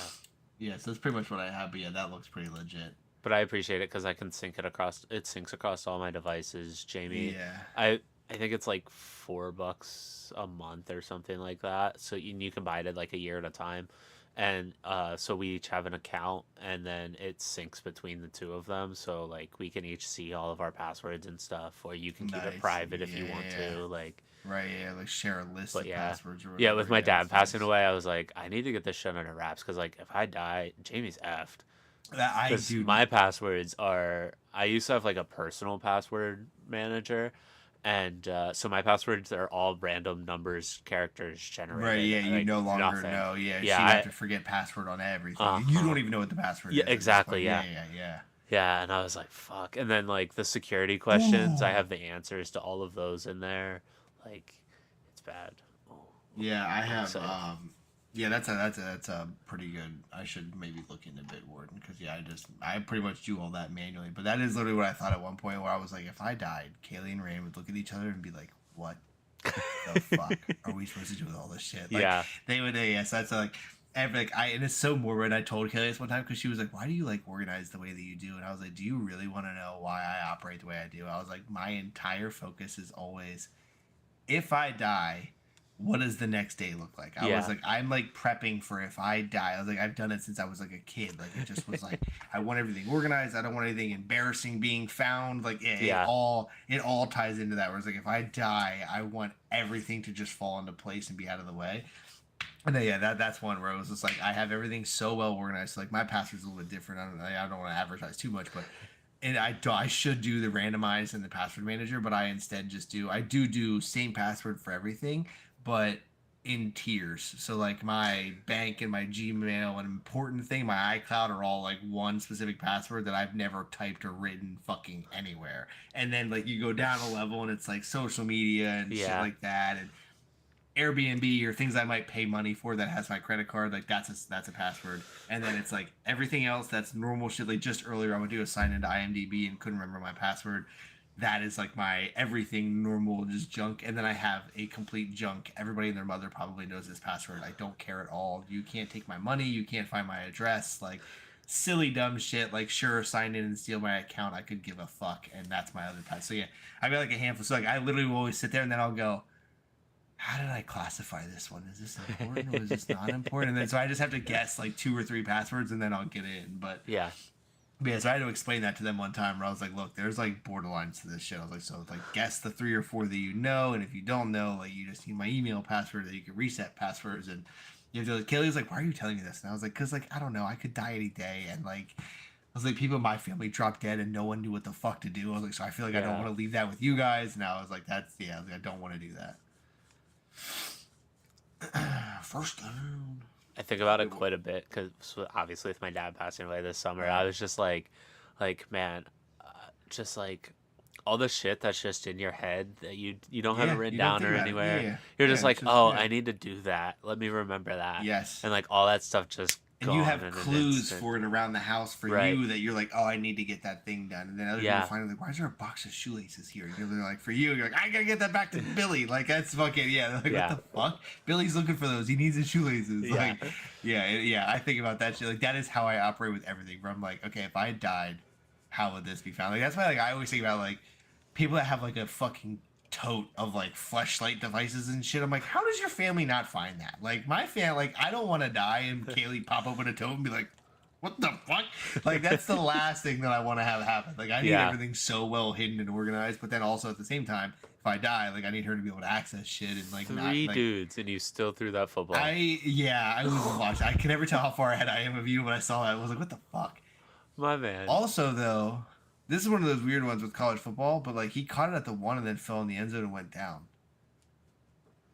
yeah, so that's pretty much what I have. But yeah, that looks pretty legit. But I appreciate it because I can sync it across. It syncs across all my devices. Jamie, Yeah. I think it's like $4 a month or something like that. So you can buy it at like a year at a time, and so we each have an account, and then it syncs between the two of them. So like we can each see all of our passwords and stuff, or you can keep it Nice. private if you want Yeah. to. Like, Right, yeah, like share a list but of yeah, passwords or yeah. whatever. With my Yeah, dad that's passing nice. away, I was like, I need to get this shit under wraps because like if I die, Jamie's effed. That I Because do. my passwords are, I used to have like a personal password manager, and so my passwords are all random numbers, characters Right, generated, yeah, you like no longer nothing. know. Yeah, Yeah, so you have to forget password on everything. You huh. don't even know what the password Yeah, is at this point. exactly. Yeah, Yeah, yeah, yeah. yeah. And I was like, fuck. And then like the security questions, I Ooh. have the answers to all of those in there. Like, it's bad. Oh, Yeah, I I'm have. excited. Yeah, that's a pretty good. I should maybe look into Bitwarden because yeah, I pretty much do all that manually. But that is literally what I thought at one point where I was like, if I died, Kaylee and Rain would look at each other and be like, "What the fuck are we supposed to do with all this shit?" Like Yeah, they would. Yeah, so that's like. Like and it's so morbid. I told Kaylee this one time because she was like, "Why do you like organize the way that you do?" And I was like, "Do you really want to know why I operate the way I do?" I was like, "My entire focus is always if I die, what does the next day look like?" I was yeah, like, I'm like prepping for if I die. I was like, I've done it since I was like a kid. Like it just was like, I want everything organized. I don't want anything embarrassing being found. Like yeah, it all ties into that. Where it's like, if I die, I want everything to just fall into place and be out of the way. And then, yeah, that's one where it was just like I have everything so well organized. So, like my password's a little bit different. I don't want to advertise too much, but and I should do the randomized and the password manager, but I instead just do same password for everything, but in tiers. So like my bank and my Gmail and important thing, my iCloud are all like one specific password that I've never typed or written fucking anywhere. And then like you go down a level and it's like social media and shit yeah, like that and Airbnb or things I might pay money for that has my credit card, like that's a password. And then it's like everything else that's normal shit. Like just earlier, I would do a sign into IMDb and couldn't remember my password. That is like my everything normal, just junk. And then I have a complete junk. Everybody and their mother probably knows this password. I don't care at all. You can't take my money. You can't find my address. Like silly dumb shit. Like sure, sign in and steal my account. I could give a fuck. And that's my other password. So yeah, I got like a handful. So like I literally will always sit there and then I'll go, how did I classify this one? Is this important or is this not important? And then so I just have to guess like two or three passwords and then I'll get in. yeah, But yeah, so I had to explain that to them one time where I was like, look, there's like borderlines to this shit. I was like, so it's like guess the three or four that you know, and if you don't know, like you just need my email password that you can reset passwords and you have to like Kaylee was like, why are you telling me this? And I was like, because like I don't know, I could die any day and like I was like, people in my family dropped dead and no one knew what the fuck to do. I was like, so I feel like I don't yeah. want to leave that with you guys. And I was like, that's yeah, I was like, I don't want to do that. First down. I think about it quite a bit because obviously with my dad passing away this summer, I Right. was just like man, just like all the shit that's just in your head that you don't have it Yeah, written you don't down think or about it. Yeah, anywhere. yeah. You're Yeah, just it's like, just oh, yeah. I need to do that. Let me remember that, Yes. and like all that stuff just and you gone have in an clues instant. for it around the house for Right. you that you're like, oh, I need to get that thing done. And then other people find like, why is there a box of shoelaces here? And they're like, for you, you're like, I gotta get that back to Billy. Like, that's fucking, yeah. Like, what the fuck? Billy's looking for those. He needs his shoelaces. Yeah. Like, yeah. I think about that shit. Like, that is how I operate with everything. Where I'm like, okay, if I died, how would this be found? Like, that's why, like, I always think about, like, people that have, like, a fucking tote of like fleshlight devices and shit. I'm like, how does your family not find that? Like my family, like I don't want to die and Kaylee pop open a tote and be like, what the fuck? Like that's the last thing that I want to have happen. Like I need everything so well hidden and organized, but then also at the same time, if I die, like I need her to be able to access shit and like three not, dudes and you still threw that football. I was watching. I can never tell how far ahead I am of you when I saw that. I was like, what the fuck? My man. Also though, this is one of those weird ones with college football, but like he caught it at the 1 and then fell in the end zone and went down.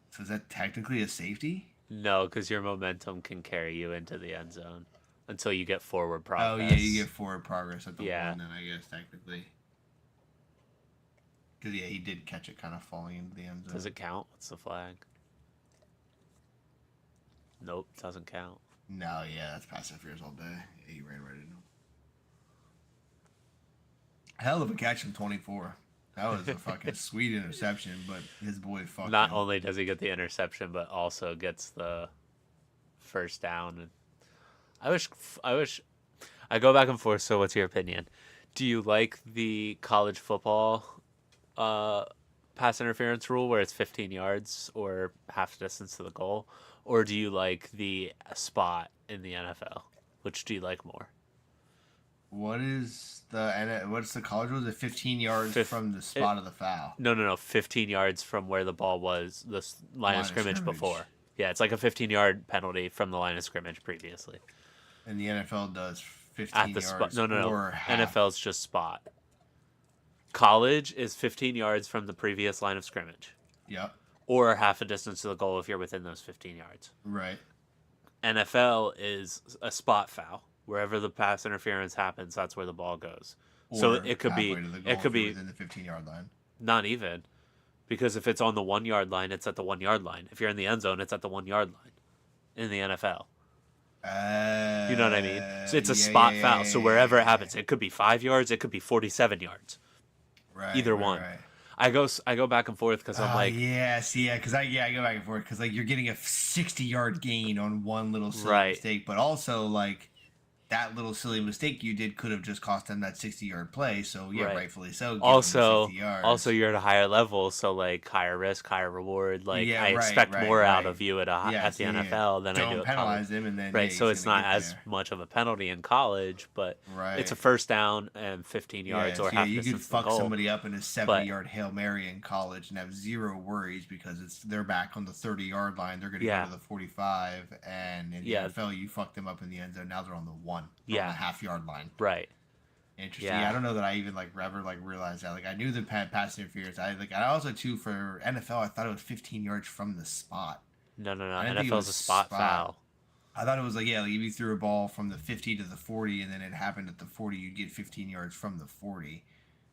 So is that technically a safety? No, because your momentum can carry you into the end zone until you get forward progress. Oh yeah, you get forward progress at the 1 then I guess technically. Because he did catch it kind of falling into the end zone. Does it count? What's the flag? Nope, doesn't count. No, yeah, that's pass interference all day. Yeah, he ran right into him. Hell of a catch from 24. That was a fucking sweet interception, but his boy fucked Not him. only does he get the interception, but also gets the first down. And I go back and forth. So, what's your opinion? Do you like the college football pass interference rule where it's 15 yards or half distance to the goal, or do you like the spot in the NFL? Which do you like more? What's the college rule? Is it 15 yards from the spot of the foul? No. 15 yards from where the ball was, the line of scrimmage before. Yeah, it's like a 15-yard penalty from the line of scrimmage previously. And the NFL does 15 at the yards spot. No. or half. NFL's just spot. College is 15 yards from the previous line of scrimmage. Yep. Or half a distance to the goal if you're within those 15 yards. Right. NFL is a spot foul. Wherever the pass interference happens, that's where the ball goes. Or so it could be within the 15-yard line. Not even, because if it's on the 1 yard line, it's at the 1 yard line. If you're in the end zone, it's at the 1 yard line. In the NFL, you know what I mean. So it's a spot foul. So wherever it happens, it could be 5 yards, it could be 47 yards. Right. Either one. Right. I go back and forth because I'm like, because I go back and forth because like you're getting a 60-yard gain on one little silly mistake, but also like that little silly mistake you did could have just cost them that 60-yard play. So rightfully so. Also you're at a higher level, so like higher risk, higher reward. Like I expect more out of you at the NFL than I do at penalize college. him and then so it's not as much of a penalty in college, but it's a first down and 15 yards or half distance. You could fuck somebody up in a 70-yard Hail Mary in college and have zero worries because they're back on the 30-yard line. They're going to go to the 45, and in the NFL you fucked them up in the end zone. Now they're on the 1. On the half-yard line. Right. Interesting. Yeah, I don't know that I even ever realized that. Like I knew the pass interference. I also too for NFL I thought it was 15 yards from the spot. No. NFL's a spot foul. I thought it was like if you threw a ball from the 50 to the 40 and then it happened at the 40, you'd get 15 yards from the 40.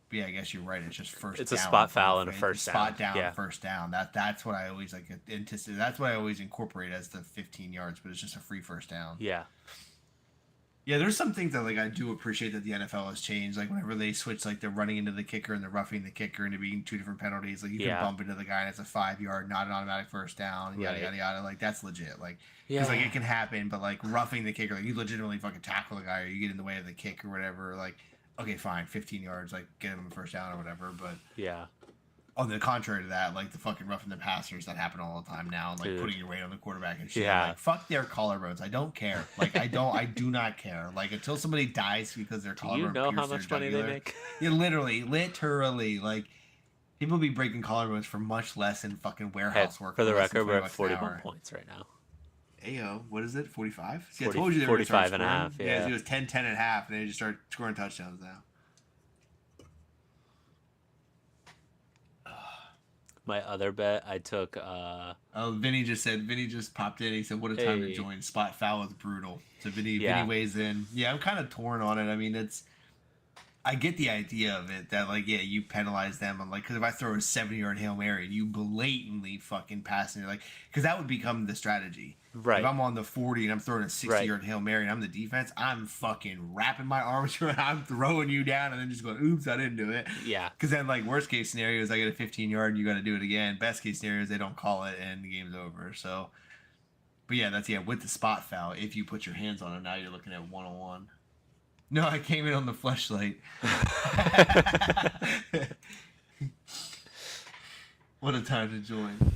But yeah, I guess you're right. It's just first. It's down a spot foul and a first down. Spot down, first down. That's what I always anticipate. That's what I always incorporate as the 15 yards, but it's just a free first down. Yeah. Yeah, there's some things that I do appreciate that the NFL has changed. Like whenever they switch the running into the kicker and the roughing the kicker into being two different penalties. Like you can bump into the guy and it's a 5-yard, not an automatic first down. Yada yada yada. Like that's legit. Because it can happen, but roughing the kicker, you legitimately fucking tackle the guy or you get in the way of the kick or whatever. Okay, fine, 15 yards, get him a first down or whatever. But on the contrary to that, the fucking roughing the passers that happen all the time now, and putting your weight on the quarterback and shit. Fuck their collarbones. I don't care. I do not care. Until somebody dies because their collarbone. Do you know how pierced much their money jugular, they make? Yeah, literally. People be breaking collarbones for much less in fucking warehouse work. For the record, we're at 41 points right now. Ayo, what is it? 45? See, 40, I told you they were 45 and a half. Yeah, it was 10 and a half, and they just start scoring touchdowns now. My other bet, I took. Vinny just popped in. He said, "What a time to join." Spot foul is brutal. So Vinny weighs in. Yeah, I'm kind of torn on it. I mean, I get the idea of it that like yeah you penalize them on like because if I throw a 70-yard Hail Mary and you blatantly fucking pass and you're like because that would become the strategy. If Right. I'm on the 40 and I'm throwing a Right. 60-yard Hail Mary and I'm the defense, I'm fucking wrapping my arms around, I'm throwing you down and then just going, oops, I didn't do it. Yeah. Because then like worst case scenario is I get a 15-yard and you got to do it again. Best case scenario is they don't call it and the game's over. So, but yeah, that's yeah with the spot foul. If you put your hands on him, now you're looking at 1-on-1. No, I came in on the fleshlight. What a time to join.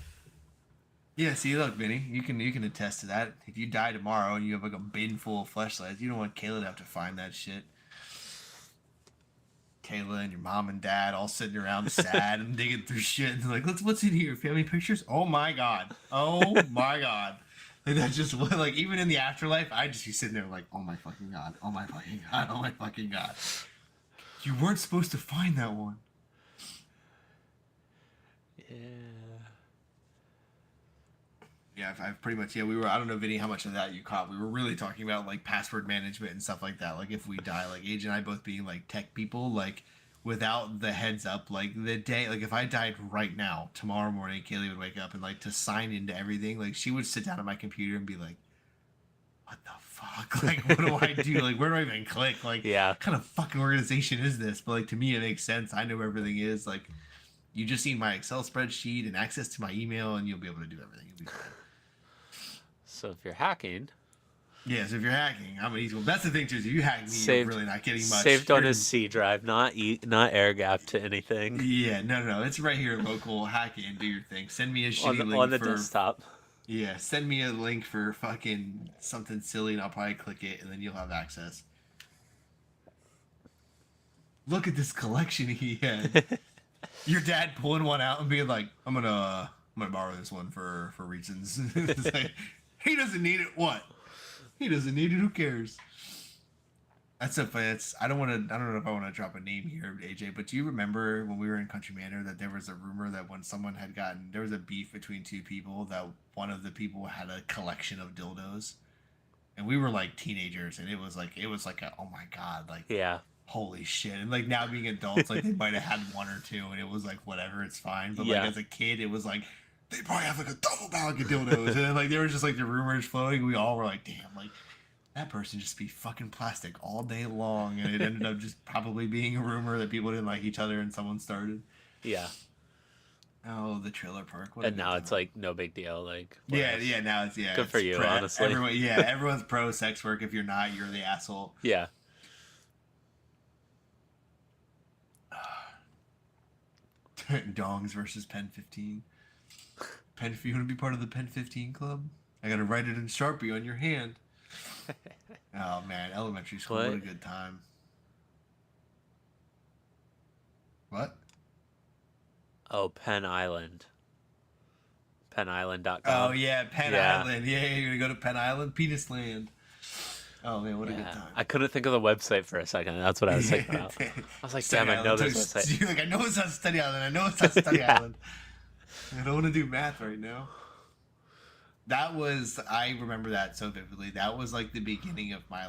Yeah, see, look, Vinny, you can attest to that. If you die tomorrow and you have like a bin full of fleshlights, you don't want Kayla to have to find that shit. Kayla and your mom and dad all sitting around sad and digging through shit and like, what's in here? Family pictures? Oh my god. Oh my god. Like that's just what like even in the afterlife, I'd just be sitting there like, oh my fucking god, oh my fucking god, oh my fucking god. You weren't supposed to find that one. Yeah. Yeah, I've pretty much we were I don't know Vinny how much of that you caught. We were really talking about like password management and stuff like that. Like if we die, like AJ and I both being like tech people, like without the heads up, like the day like if I died right now, tomorrow morning Kaylee would wake up and like to sign into everything, like she would sit down at my computer and be like, what the fuck? Like what do I do? Like where do I even click? Like Yeah. what kind of fucking organization is this? But like to me it makes sense. I know where everything is. Like you just need my Excel spreadsheet and access to my email and you'll be able to do everything. You'll be fine. So if you're hacking, yeah, so if you're hacking, I'm an easy one. That's the thing too. Is if you hack me, you're really not getting much. Saved on his C drive, not air gap to anything. Yeah, no. It's right here, local. Hack it and do your thing. Send me a shitty link on the for desktop. Yeah, send me a link for fucking something silly, and I'll probably click it, and then you'll have access. Look at this collection he had. Your dad pulling one out and being like, "I'm gonna borrow this one for reasons." It's like, he doesn't need it. What? He doesn't need it. Who cares? That's so funny. I don't know if I want to drop a name here, AJ. But do you remember when we were in Country Manor that there was a rumor that when someone had there was a beef between two people that one of the people had a collection of dildos, and we were like teenagers, and it was like a oh my god, like yeah. Holy shit. And like now being adults, like they might have had one or two and it was like whatever, it's fine. But like as a kid, it was like they probably have like a double bag of dildos. And then like there was just like the rumors flowing. We all were like, damn, like that person just be fucking plastic all day long. And it ended up just probably being a rumor that people didn't like each other and someone started. Yeah. Oh, the trailer park. And now it's like no big deal. Like yeah, now it's good for you, honestly. Everyone's pro sex work. If you're not, you're the asshole. Yeah. Dongs versus Penn 15. Penn, if you want to be part of the Penn 15 club, I gotta write it in Sharpie on your hand. Oh man, elementary school, what a good time. What? Oh, Penn Island. PennIsland.com. Oh yeah, Penn Island. Yeah, you're gonna go to Penn Island, Penis Land. Oh man, what a good time. I couldn't think of the website for a second. That's what I was thinking about. I was like, damn, I know this website. You're like, I know it's on Study Island. I know it's on Study Island. I don't want to do math right now. I remember that so vividly. That was like the beginning of my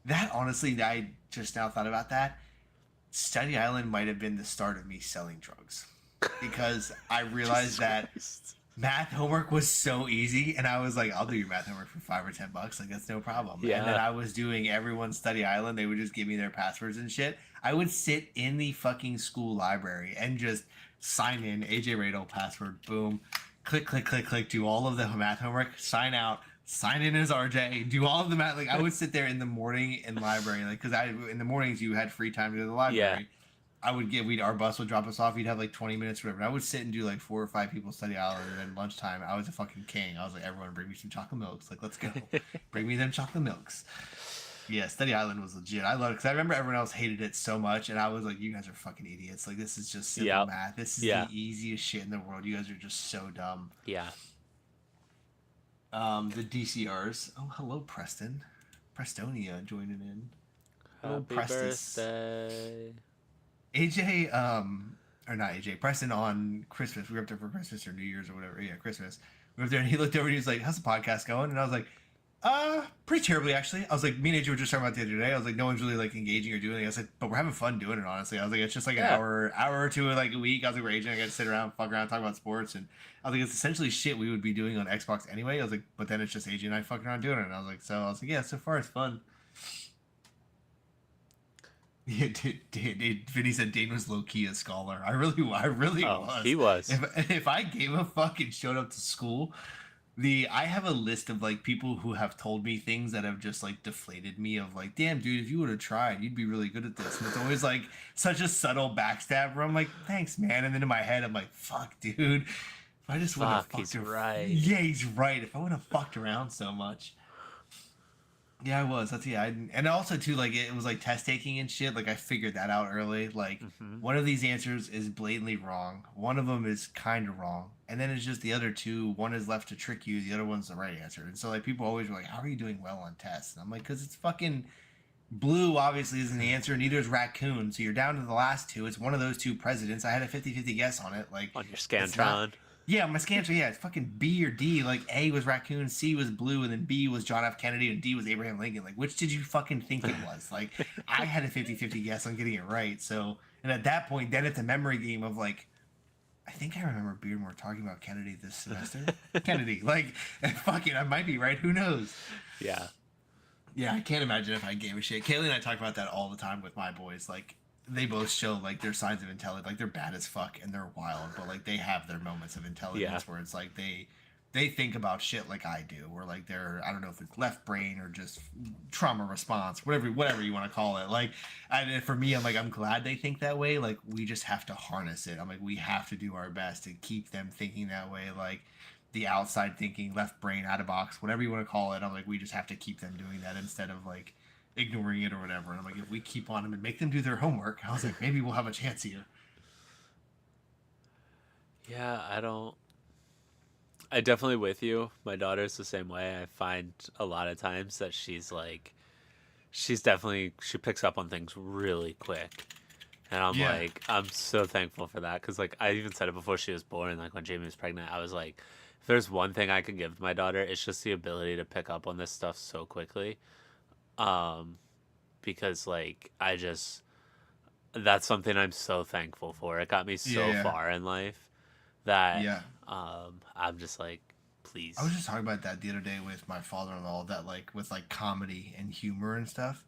that honestly, I just now thought about that. Study Island might have been the start of me selling drugs. Because I realized that math homework was so easy, and I was like, I'll do your math homework for $5 or $10. Like, that's no problem. Yeah. And then I was doing everyone's Study Island. They would just give me their passwords and shit. I would sit in the fucking school library and just sign in, AJ Radel, password, boom, click, click, click, click, do all of the math homework, sign out, sign in as RJ, do all of the math. Like, I would sit there in the morning in library, like, because in the mornings you had free time to go to the library. Yeah. Our bus would drop us off. You'd have like 20 minutes, whatever. And I would sit and do like 4 or 5 people Study Island, and then lunchtime, I was a fucking king. I was like, everyone, bring me some chocolate milks. Like, let's go. Bring me them chocolate milks. Yeah, Study Island was legit. I loved it because I remember everyone else hated it so much, and I was like, you guys are fucking idiots. Like, this is just simple math. This is the easiest shit in the world. You guys are just so dumb. Yeah. The DCRs. Oh, hello, Preston. Prestonia joining in. Happy birthday. AJ, or not AJ, Preston on Christmas. We were up there for Christmas or New Year's or whatever. Yeah, Christmas. We were up there and he looked over and he was like, how's the podcast going? And I was like, Pretty terribly actually. I was like, me and AJ were just talking about the other day. I was like, no one's really like engaging or doing it. I was like, but we're having fun doing it. Honestly, I was like, it's just like an Yeah. hour or two like a week. I was like, we're AJ. I got to sit around, fuck around, talk about sports, and I was like, it's essentially shit we would be doing on Xbox anyway. I was like, but then it's just AJ and I fucking around doing it. And I was like, yeah, so far it's fun. Yeah, Vinny said Dane was low key a scholar. I really was. He was. If I gave a fuck and showed up to school, I have a list of like people who have told me things that have just like deflated me of like, damn dude, if you would have tried, you'd be really good at this. And it's always like such a subtle backstab where I'm like, thanks, man. And then in my head, I'm like, fuck, dude. If I just would have fucked he's right. Yeah, he's right. If I would have fucked around so much. Yeah, I was. And also too, like it was like test taking and shit. Like I figured that out early. Like one of these answers is blatantly wrong. One of them is kind of wrong, and then it's just the other two. One is left to trick you. The other one's the right answer. And so like people always were like, "How are you doing well on tests?" And I'm like, "Cause it's fucking blue. Obviously isn't the answer. Neither is raccoon. So you're down to the last two. It's one of those two presidents. I had a 50-50 guess on it. Like on your Scantron. Yeah, my scans are, yeah, it's fucking B or D. Like A was raccoon, C was blue, and then B was John F. Kennedy, and D was Abraham Lincoln. Like, which did you fucking think it was? Like, I had a 50-50 guess on getting it right. So, and at that point, then it's a memory game of like, I think I remember Beardmore talking about Kennedy this semester. Kennedy, like, fucking, I might be right. Who knows? Yeah. Yeah, I can't imagine if I gave a shit. Kaylee and I talk about that all the time with my boys. Like, they both show like their signs of intelligence. Like they're bad as fuck and they're wild, but like they have their moments of intelligence where it's like they think about shit like I do. Or like they're, I don't know if it's left brain or just trauma response, whatever you want to call it. Like, and for me, I'm like, I'm glad they think that way. Like we just have to harness it. I'm like, we have to do our best to keep them thinking that way. Like the outside thinking, left brain, out of box, whatever you want to call it. I'm like, we just have to keep them doing that instead of like ignoring it or whatever. And I'm like, if we keep on them and make them do their homework, I was like, maybe we'll have a chance here. Yeah, I definitely with you. My daughter's the same way. I find a lot of times that she picks up on things really quick. And I'm like, I'm so thankful for that. Cause like, I even said it before she was born, like when Jamie was pregnant, I was like, if there's one thing I could give my daughter, it's just the ability to pick up on this stuff so quickly. Because like that's something I'm so thankful for. It got me so far in life that I'm just like, please. I was just talking about that the other day with my father-in-law, that like with like comedy and humor and stuff,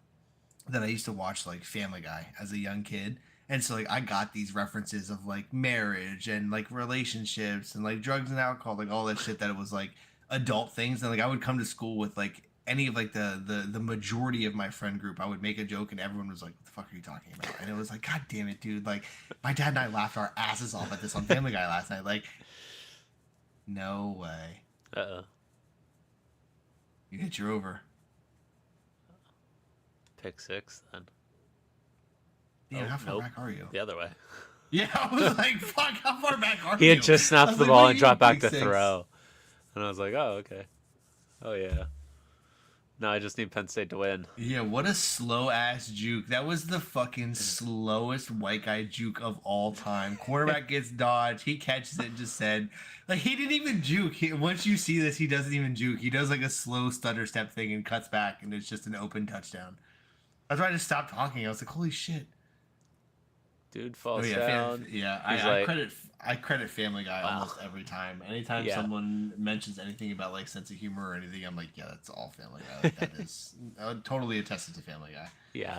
that I used to watch like Family Guy as a young kid. And so like I got these references of like marriage and like relationships and like drugs and alcohol, like all that shit that it was like adult things. And like I would come to school with like any of like the majority of my friend group, I would make a joke and everyone was like, what the fuck are you talking about? And it was like, God damn it, dude. Like my dad and I laughed our asses off at this on Family Guy last night. Like, no way. Uh-oh. You hit your over. Pick 6 then. Damn, how far back are you? The other way. Yeah, I was like, fuck, how far back are you? He had just snapped the like, ball and dropped back to throw. And I was like, oh, okay. Oh, yeah. No, I just need Penn State to win. Yeah, what a slow-ass juke. That was the fucking slowest white guy juke of all time. Quarterback gets dodged. He catches it and just said... Like, he didn't even juke. Once you see this, he doesn't even juke. He does, like, a slow stutter step thing and cuts back, and it's just an open touchdown. That's why I just stopped talking. I was like, holy shit. Dude falls down. I credit Family Guy almost every time. Anytime someone mentions anything about like sense of humor or anything, I'm like, yeah, that's all Family Guy. Like, that is totally attested to Family Guy. Yeah.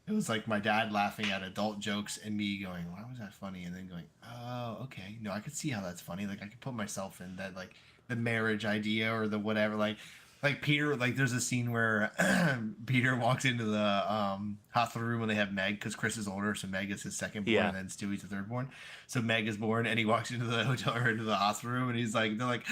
It was like my dad laughing at adult jokes and me going, why was that funny? And then going, oh, okay. No, I could see how that's funny. Like I could put myself in that, like the marriage idea or the whatever, like Peter, like there's a scene where Peter walks into the hospital room when they have Meg, because Chris is older, so Meg is his second born, and then Stewie's the third born. So Meg is born, and he walks into the hotel or into the hospital room, and he's like, they're like,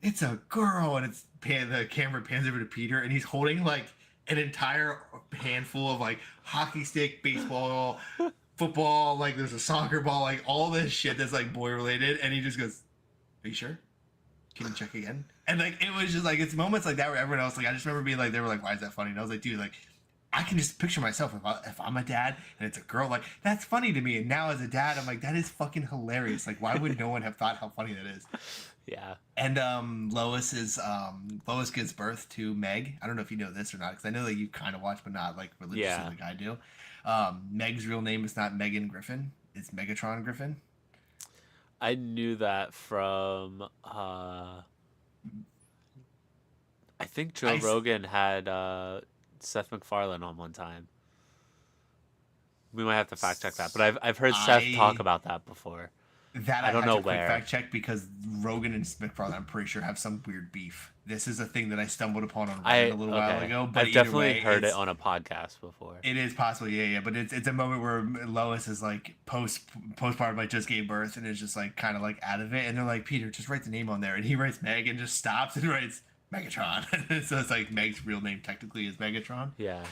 it's a girl, and the camera pans over to Peter, and he's holding like an entire handful of like hockey stick, baseball, football, like there's a soccer ball, like all this shit that's like boy related, and he just goes, "Are you sure? Can you check again?" And like it was just like it's moments like that where everyone else, like I just remember being like, they were like, "Why is that funny?" And I was like, dude, like I can just picture myself if I'm a dad and it's a girl, like that's funny to me. And now as a dad, I'm like, that is fucking hilarious. Like why would no one have thought how funny that is? Yeah. And Lois gives birth to Meg. I don't know if you know this or not, because I know that you kind of watch, but not like religiously Yeah. like I do. Meg's real name is not Megan Griffin; it's Megatron Griffin. I knew that from I think Joe I Rogan had Seth MacFarlane on one time. We might have to fact check that, but I've heard Seth talk I about that before. that I I don't had know to quick where. fact check because Rogan and McFarlane, I'm pretty sure, have some weird beef. This is a thing that I stumbled upon on Reddit a little while Okay. ago, but I've either definitely way, heard it on a podcast before. it is possible, yeah, but it's a moment where Lois is like postpartum, like just gave birth, and is just like kind of like out of it, and they're like, Peter, just write the name on there, and he writes Meg and just stops and writes Megatron. So it's like Meg's real name technically is Megatron. Yeah.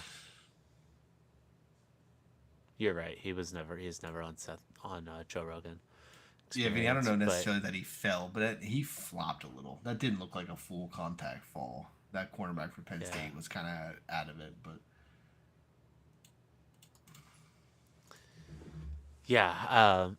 You're right. He's never on Joe Rogan Yeah, I mean, I don't Experience, know but necessarily that he fell, but he flopped a little. That didn't look like a full contact fall. That cornerback for Penn yeah. State was kind of out of it, but Yeah,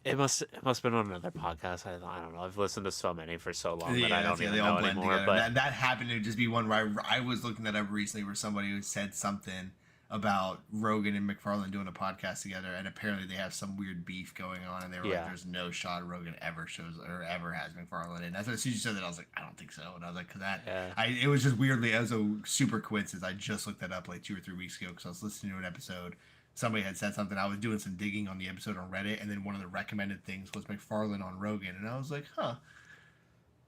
it must have been on another podcast. I don't know. I've listened to so many for so long that I don't even they all know blend anymore. together. But That happened to just be one where I was looking that up recently, where somebody who said something about Rogan and McFarlane doing a podcast together, and apparently they have some weird beef going on, and they were like, yeah, "There's no shot Rogan ever shows or ever has McFarlane." And as soon as you said that, I was like, "I don't think so." And I was like, "Cause yeah, it was just weirdly, it was a super coincidence. I just looked that up like 2 or 3 weeks ago because I was listening to an episode. Somebody had said something. I was doing some digging on the episode on Reddit, and then one of the recommended things was McFarlane on Rogan, and I was like, "Huh."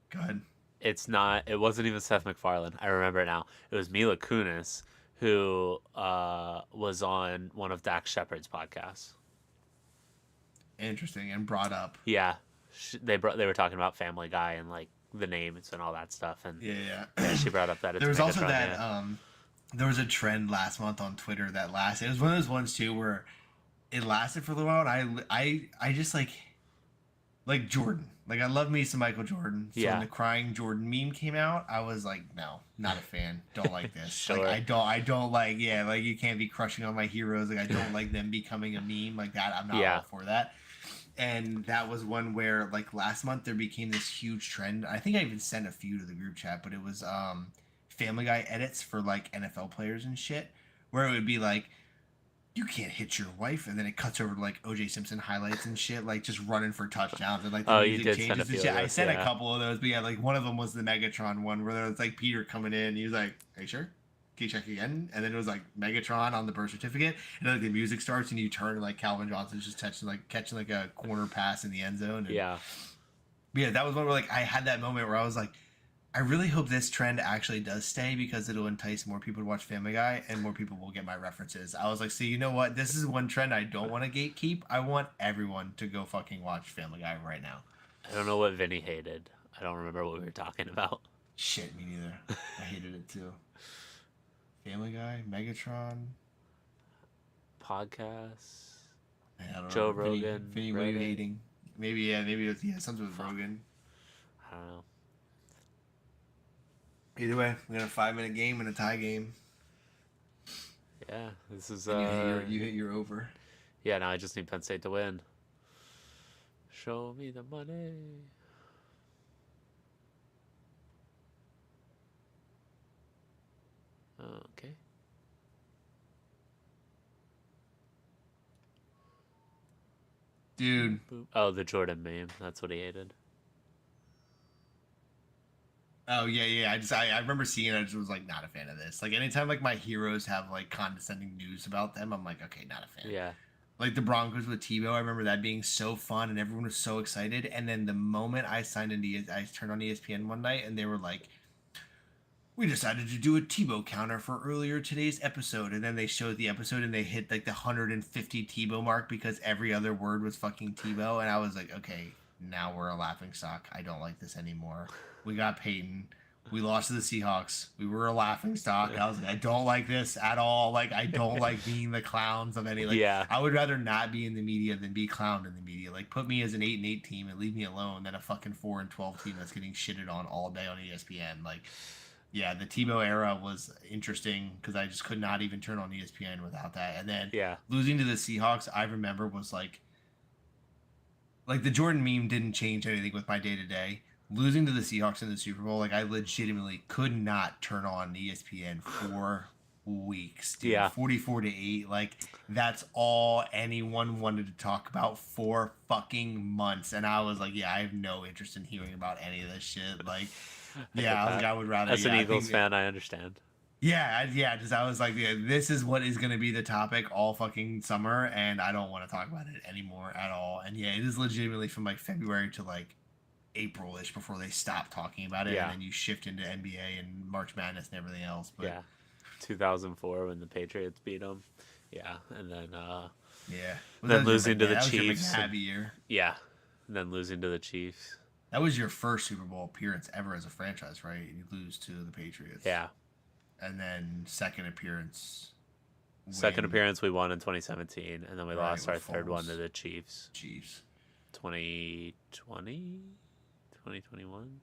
Go ahead. it's not. It wasn't even Seth MacFarlane. I remember it now. It was Mila Kunis who was on one of Dax Shepard's podcasts. Interesting, and brought up. Yeah, they were talking about Family Guy and like the names and all that stuff, and Yeah. she brought up that it's There was also Megatron. that Yeah. there was a trend last month on Twitter that lasted. It was one of those ones too where it lasted for a little while, and I just like Jordan. Like I love me some Michael Jordan. So Yeah. when the crying Jordan meme came out, I was like, no, not a fan. Don't like this. Sure. Like I don't like like you can't be crushing on my heroes. Like I don't like them becoming a meme like that. I'm not all for that. And that was one where like last month there became this huge trend. I think I even sent a few to the group chat, but it was Family Guy edits for like NFL players and shit, where it would be like, you can't hit your wife, and then it cuts over to like OJ Simpson highlights and shit, like just running for touchdowns, and like the You music did changes send a few and shit. of I those, sent a yeah. couple of those, but yeah, like one of them was the Megatron one where there was like Peter coming in, and he was like, "Are you sure? Can you check again?" And then it was like Megatron on the birth certificate, and then like the music starts, and you turn, and like Calvin Johnson's just catching like a corner pass in the end zone. And, Yeah. yeah, that was one where like I had that moment where I was like, I really hope this trend actually does stay because it'll entice more people to watch Family Guy and more people will get my references. I was like, so you know what? This is one trend I don't want to gatekeep. I want everyone to go fucking watch Family Guy right now. I don't know what Vinny hated. I don't remember what we were talking about. Shit, me neither. I hated it too. Family Guy, Megatron, Podcasts. I don't Joe know. Rogan. Vinny, what are you hating? Maybe it was something with Rogan. I don't know. Either way, we got a 5-minute game and a tie game. Yeah, this is And you hit your over. Yeah, now I just need Penn State to win. Show me the money. Okay. Dude. Oh, the Jordan meme. That's what he hated. Oh yeah. I remember seeing it. I just was like not a fan of this. Like anytime like my heroes have like condescending news about them, I'm like, okay, not a fan. Yeah. Like the Broncos with Tebow, I remember that being so fun and everyone was so excited. And then the moment I signed into, I turned on ESPN one night and they were like, we decided to do a Tebow counter for earlier today's episode. And then they showed the episode and they hit like the 150 Tebow mark because every other word was fucking Tebow. And I was like, okay, now we're a laughing stock. I don't like this anymore. We got Peyton. We lost to the Seahawks. We were a laughing stock. I was like, I don't like this at all. Like, I don't like being the clowns of any. Like, yeah. I would rather not be in the media than be clowned in the media. Like, put me as an 8-8 team and leave me alone than a fucking 4-12 team that's getting shitted on all day on ESPN. Like, yeah, the Tebow era was interesting because I just could not even turn on ESPN without that. And then losing to the Seahawks, I remember was like the Jordan meme didn't change anything with my day to day. losing to the Seahawks in the Super Bowl, like I legitimately could not turn on ESPN for weeks, dude. Yeah. 44-8, like that's all anyone wanted to talk about for fucking months, and I was like, yeah, I have no interest in hearing about any of this shit. Like, I yeah, get I was that. like, I would rather, As an yeah, I Eagles think that, fan, I understand. yeah, because I was like, yeah, this is what is going to be the topic all fucking summer, and I don't want to talk about it anymore at all. And yeah, it is legitimately from like February to like April-ish before they stop talking about it, and Yeah. then you shift into NBA and March Madness and everything else. But Yeah. 2004 when the Patriots beat them. Yeah, and yeah, well, that then was your losing to McNabb. the That was your Chiefs. And, McNabb year. yeah, and then losing to the Chiefs. That was your first Super Bowl appearance ever as a franchise, right? You lose to the Patriots. Yeah. And then second appearance. Second appearance we won in 2017, and then we Right, lost our with third one to Foles. the Chiefs. Chiefs. 2020, 2021.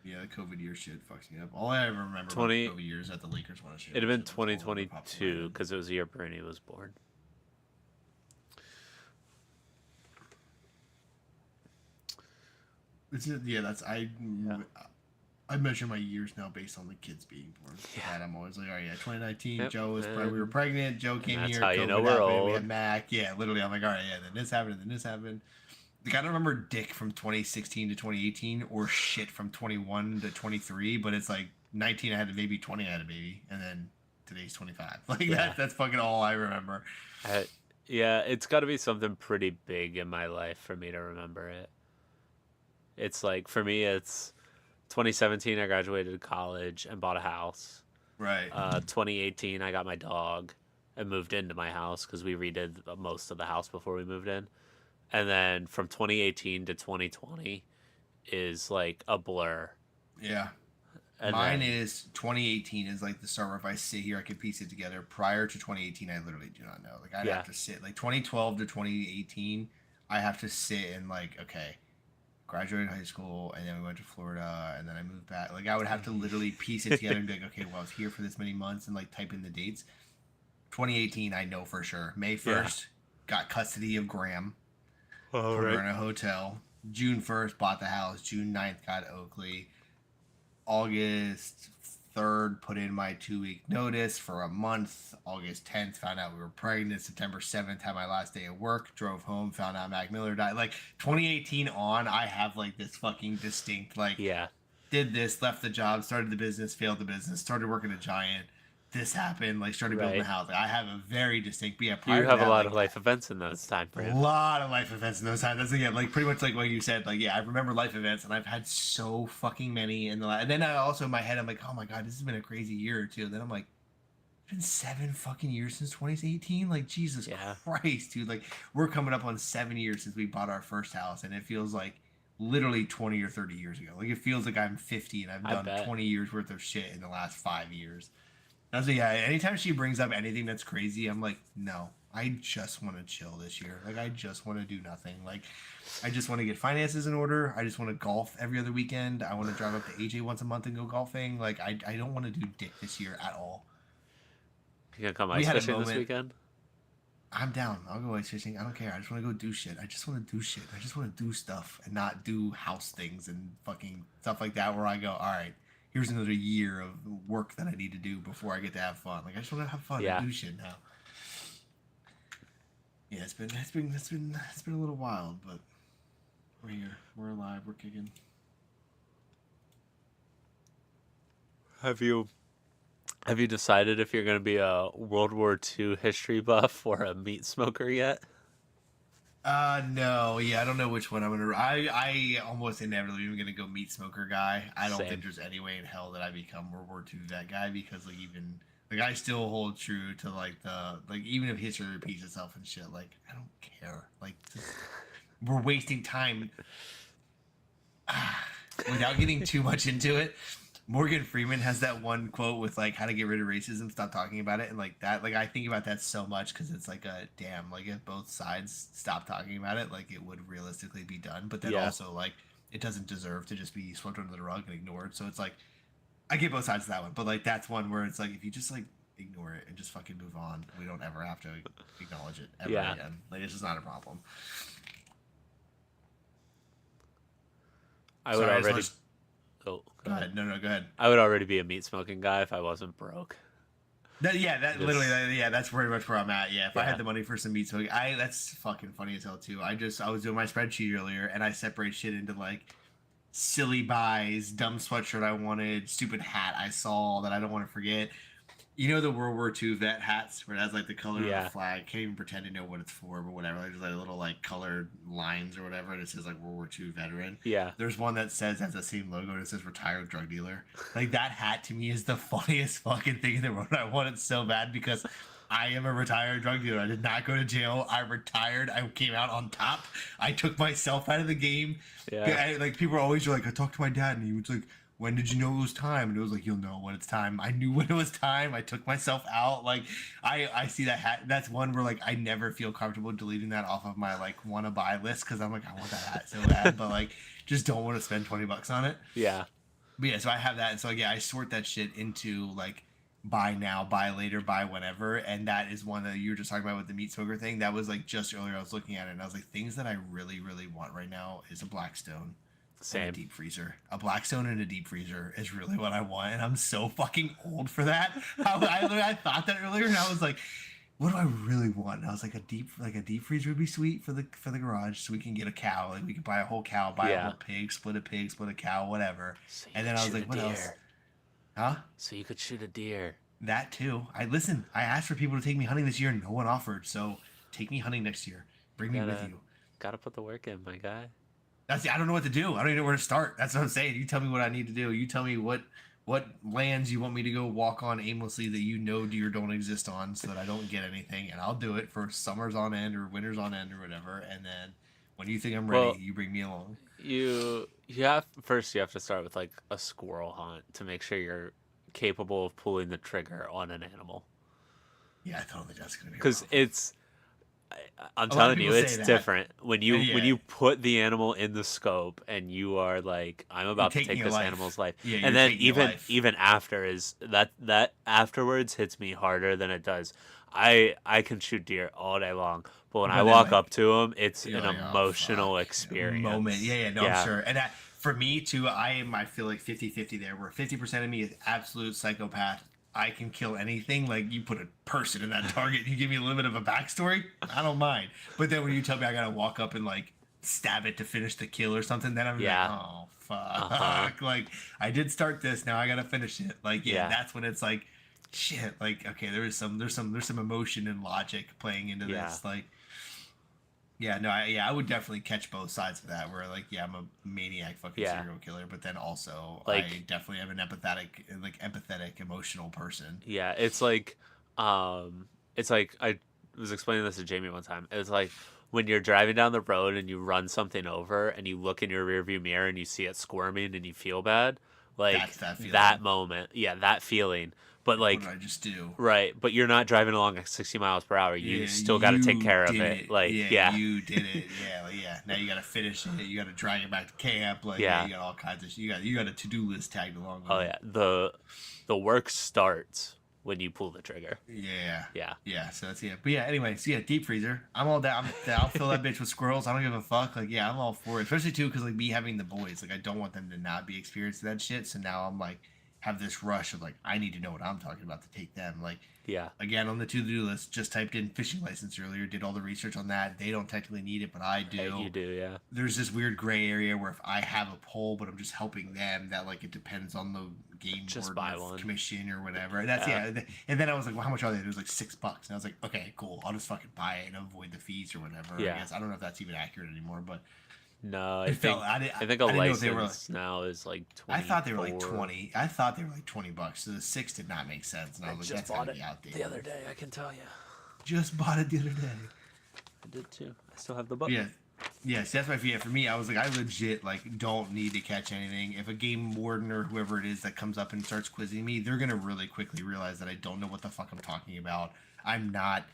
Yeah, the COVID year shit fucks me up. All I ever remember 20 about the COVID year is that the Lakers won a shit. It'd have been 2022 because it was the year Bernie was born. Yeah, that's Yeah. I measure my years now based on the kids being born. Yeah. And I'm always like, oh yeah, 2019, Yep, Joe was we were pregnant, Joe came that's here, how COVID you know we're happened, old. we had Mac. Yeah, literally, I'm like, all right, yeah, then this happened, then this happened. Like, I don't remember Dick from 2016 to 2018 or shit from 21 to 23, but it's like 19 I had a baby, 20 I had a baby, and then today's 25. Like Yeah. that's fucking all I remember. Yeah, it's got to be something pretty big in my life for me to remember it. It's like, for me, it's 2017, I graduated college and bought a house. Right. 2018, I got my dog and moved into my house because we redid most of the house before we moved in. And then from 2018 to 2020 is like a blur. Yeah. And Mine then, is 2018 is like the start where if I sit here, I can piece it together. Prior to 2018, I literally do not know. Like I'd Yeah. have to sit like 2012 to 2018. I have to sit and like, okay, graduated high school and then we went to Florida and then I moved back. Like I would have to literally piece it together and be like, okay, well I was here for this many months and like type in the dates. 2018, I know for sure. May 1st, got custody of Graham. Put her in a hotel. June 1st, bought the house. June 9th, got Oakley. August 3rd, put in my 2-week notice for a month. August 10th, found out we were pregnant. September 7th, had my last day of work. Drove home, found out Mac Miller died. Like 2018 on, I have like this fucking distinct like. yeah. Did this, left the job, started the business, failed the business, started working at Giant. This happened, like started building a house. Like, I have a very distinct. But yeah, You have that, a lot like, of life events in those time frames. A lot of life events in those times. That's again, like pretty much like what you said. Like, yeah, I remember life events, and I've had so fucking many in the last. And then I also in my head, I'm like, oh my god, this has been a crazy year or two. And then I'm like, it's been 7 fucking years since 2018. Like, Jesus Christ, dude. Like, we're coming up on 7 years since we bought our first house, and it feels like literally 20 or 30 years ago. Like, it feels like I'm 50 and I've done 20 years worth of shit in the last 5 years. That's yeah. Anytime she brings up anything that's crazy, I'm like, no. I just want to chill this year. Like, I just want to do nothing. Like, I just want to get finances in order. I just want to golf every other weekend. I want to drive up to AJ once a month and go golfing. Like, I don't want to do dick this year at all. You gonna come ice fishing this weekend? I'm down. I'll go ice fishing. I don't care. I just want to go do shit. I just want to do shit. I just want to do stuff and not do house things and fucking stuff like that where I go, all right, here's another year of work that I need to do before I get to have fun. Like, I just want to have fun and do shit now. Yeah, it's been a little wild, but we're here. We're alive. We're kicking. Have you decided if you're going to be a World War II history buff or a meat smoker yet? No. Yeah, I don't know which one I'm gonna. I almost inevitably am gonna go meat smoker guy. I don't think there's any way in hell that I become World War II vet guy because like even. Like, I still hold true to, like, even if history repeats itself and shit, like, I don't care. Like, we're wasting time. Without getting too much into it, Morgan Freeman has that one quote with, like, how to get rid of racism, stop talking about it, and, like, that, like, I think about that so much because it's, like, a damn, like, if both sides stop talking about it, like, it would realistically be done, but then also, like, it doesn't deserve to just be swept under the rug and ignored, so it's, like, I get both sides of that one, but like that's one where it's like if you just like ignore it and just fucking move on, we don't ever have to acknowledge it ever again. Like it's just not a problem. I would Sorry, I just already. watched. Oh, Go ahead. No, go ahead. I would already be a meat smoking guy if I wasn't broke. That literally, Just yeah, that's pretty much where I'm at. Yeah, if I had yeah, the money for some meat smoking, that's fucking funny as hell too. I was doing my spreadsheet earlier, and I separate shit into like silly buys, dumb sweatshirt I wanted, stupid hat I saw that I don't want to forget. You know the World War II vet hats where it has like the color of the yeah, flag. Can't even pretend to know what it's for, but whatever. Like, there's like little like colored lines or whatever, and it says like World War II veteran. yeah. There's one that says has the same logo and it says retired drug dealer. Like that hat to me is the funniest fucking thing in the world. I want it so bad because I am a retired drug dealer. I did not go to jail. I retired. I came out on top. I took myself out of the game. Yeah. Like people are always like, I talked to my dad and he was like, when did you know it was time? And it was like, you'll know when it's time. I knew when it was time. I took myself out. Like I see that hat. That's one where like I never feel comfortable deleting that off of my like want to buy list because I'm like, I want that hat so bad, but like just don't want to spend $20 on it. Yeah. But yeah, so I have that, and so yeah, I sort that shit into like buy now, buy later, buy whenever, and that is one that you were just talking about with the meat smoker thing. That was like just earlier I was looking at it, and I was like, things that I really, really want right now is a Blackstone and a Same. deep freezer. A Blackstone and a deep freezer is really what I want, and I'm so fucking old for that. I thought that earlier, and I was like, what do I really want? And I was like, a deep freezer would be sweet for the garage, so we can get a cow. Like we could buy a whole cow, buy a Yeah. whole pig, split a cow, whatever. So you And then could I was shoot like, a what else? deer. Huh? So you could shoot a deer. That too. I asked for people to take me hunting this year, and no one offered. So take me hunting next year. Bring me with Gotta you. gotta put the work in, my guy. I don't know what to do. I don't even know where to start. That's what I'm saying. You tell me what I need to do. You tell me what lands you want me to go walk on aimlessly that you know deer don't exist on, so that I don't get anything, and I'll do it for summers on end or winters on end or whatever. And then when you think I'm ready, Well, you bring me along. you have first you have to start with like a squirrel hunt to make sure you're capable of pulling the trigger on an animal. Yeah, I don't think that's gonna be a Because problem. I'm A lot of telling you, people say it's that. different when Yeah, you put the animal in the scope and you are like, I'm you're about to taking take a this life. animal's life, Yeah, and you're then taking a life. even after is that afterwards hits me harder than it does. I can shoot deer all day long, but when I But then walk like up to them, it's you're an like, oh emotional fuck, moment. experience. Yeah, no, I'm Yeah, sure. And that, for me too, I feel like 50-50 there, where 50% of me is absolute psychopath. I can kill anything. Like you put a person in that target, you give me a little bit of a backstory, I don't mind. But then when you tell me I gotta walk up and like stab it to finish the kill or something, then I'm like, yeah, oh uh huh, fuck. Like I did start this, now I gotta finish it. Like yeah, yeah, that's when it's like shit. Like okay, there's some emotion and logic playing into yeah, this. Like yeah, no, I would definitely catch both sides of that. Where like, yeah, I'm a maniac, fucking yeah. serial killer, but then also I Like definitely am an empathetic, emotional person. yeah, it's like I was explaining this to Jamie one time. It's like when you're driving down the road and you run something over and you look in your rearview mirror and you see it squirming and you feel bad. Like That's that that feeling. moment, yeah, that feeling. But Like, what did like I just do? right, but you're not driving along at 60 miles per hour. You Yeah, still got to take you care of did it. it. Like Yeah, yeah, you did it. Yeah, like, yeah. Now you gotta finish it. You gotta drag it back to camp. Like, yeah, yeah. you got all kinds of shit. You got a to do list tagged along with Oh it. yeah. The work starts when you pull the trigger. Yeah. Yeah. Yeah, so that's it. But yeah, anyway, so yeah, deep freezer. I'm all down. I'll fill that bitch with squirrels. I don't give a fuck. Like, yeah, I'm all for it. Especially too, because like me having the boys, like I don't want them to not be experienced in that shit. So now I'm like, have this rush of like, I need to know what I'm talking about to take them. Like, Yeah. again on the to do list, just typed in fishing license earlier, did all the research on that. They don't technically need it, but I do. You do, yeah. There's this weird gray area where if I have a pole, but I'm just helping them, that like it depends on the game Just board buy or one. commission or whatever. And that's yeah. And then I was like, well, how much are they? It was like $6, and I was like, okay, cool. I'll just fucking buy it and avoid the fees or whatever. Yeah. I guess I don't know if that's even accurate anymore, but No, it felt. I think a didn't know if license they were. now is like 20. I thought they were like 20. I thought they were like $20. So the 6 did not make sense, and I was like, that's gotta be outdated. the other day, I can tell you. Just bought it the other day. I did too. I still have the button. Yeah. Yes, that's my fear. For me, I was like, I legit like don't need to catch anything. If a game warden or whoever it is that comes up and starts quizzing me, they're gonna really quickly realize that I don't know what the fuck I'm talking about. I'm not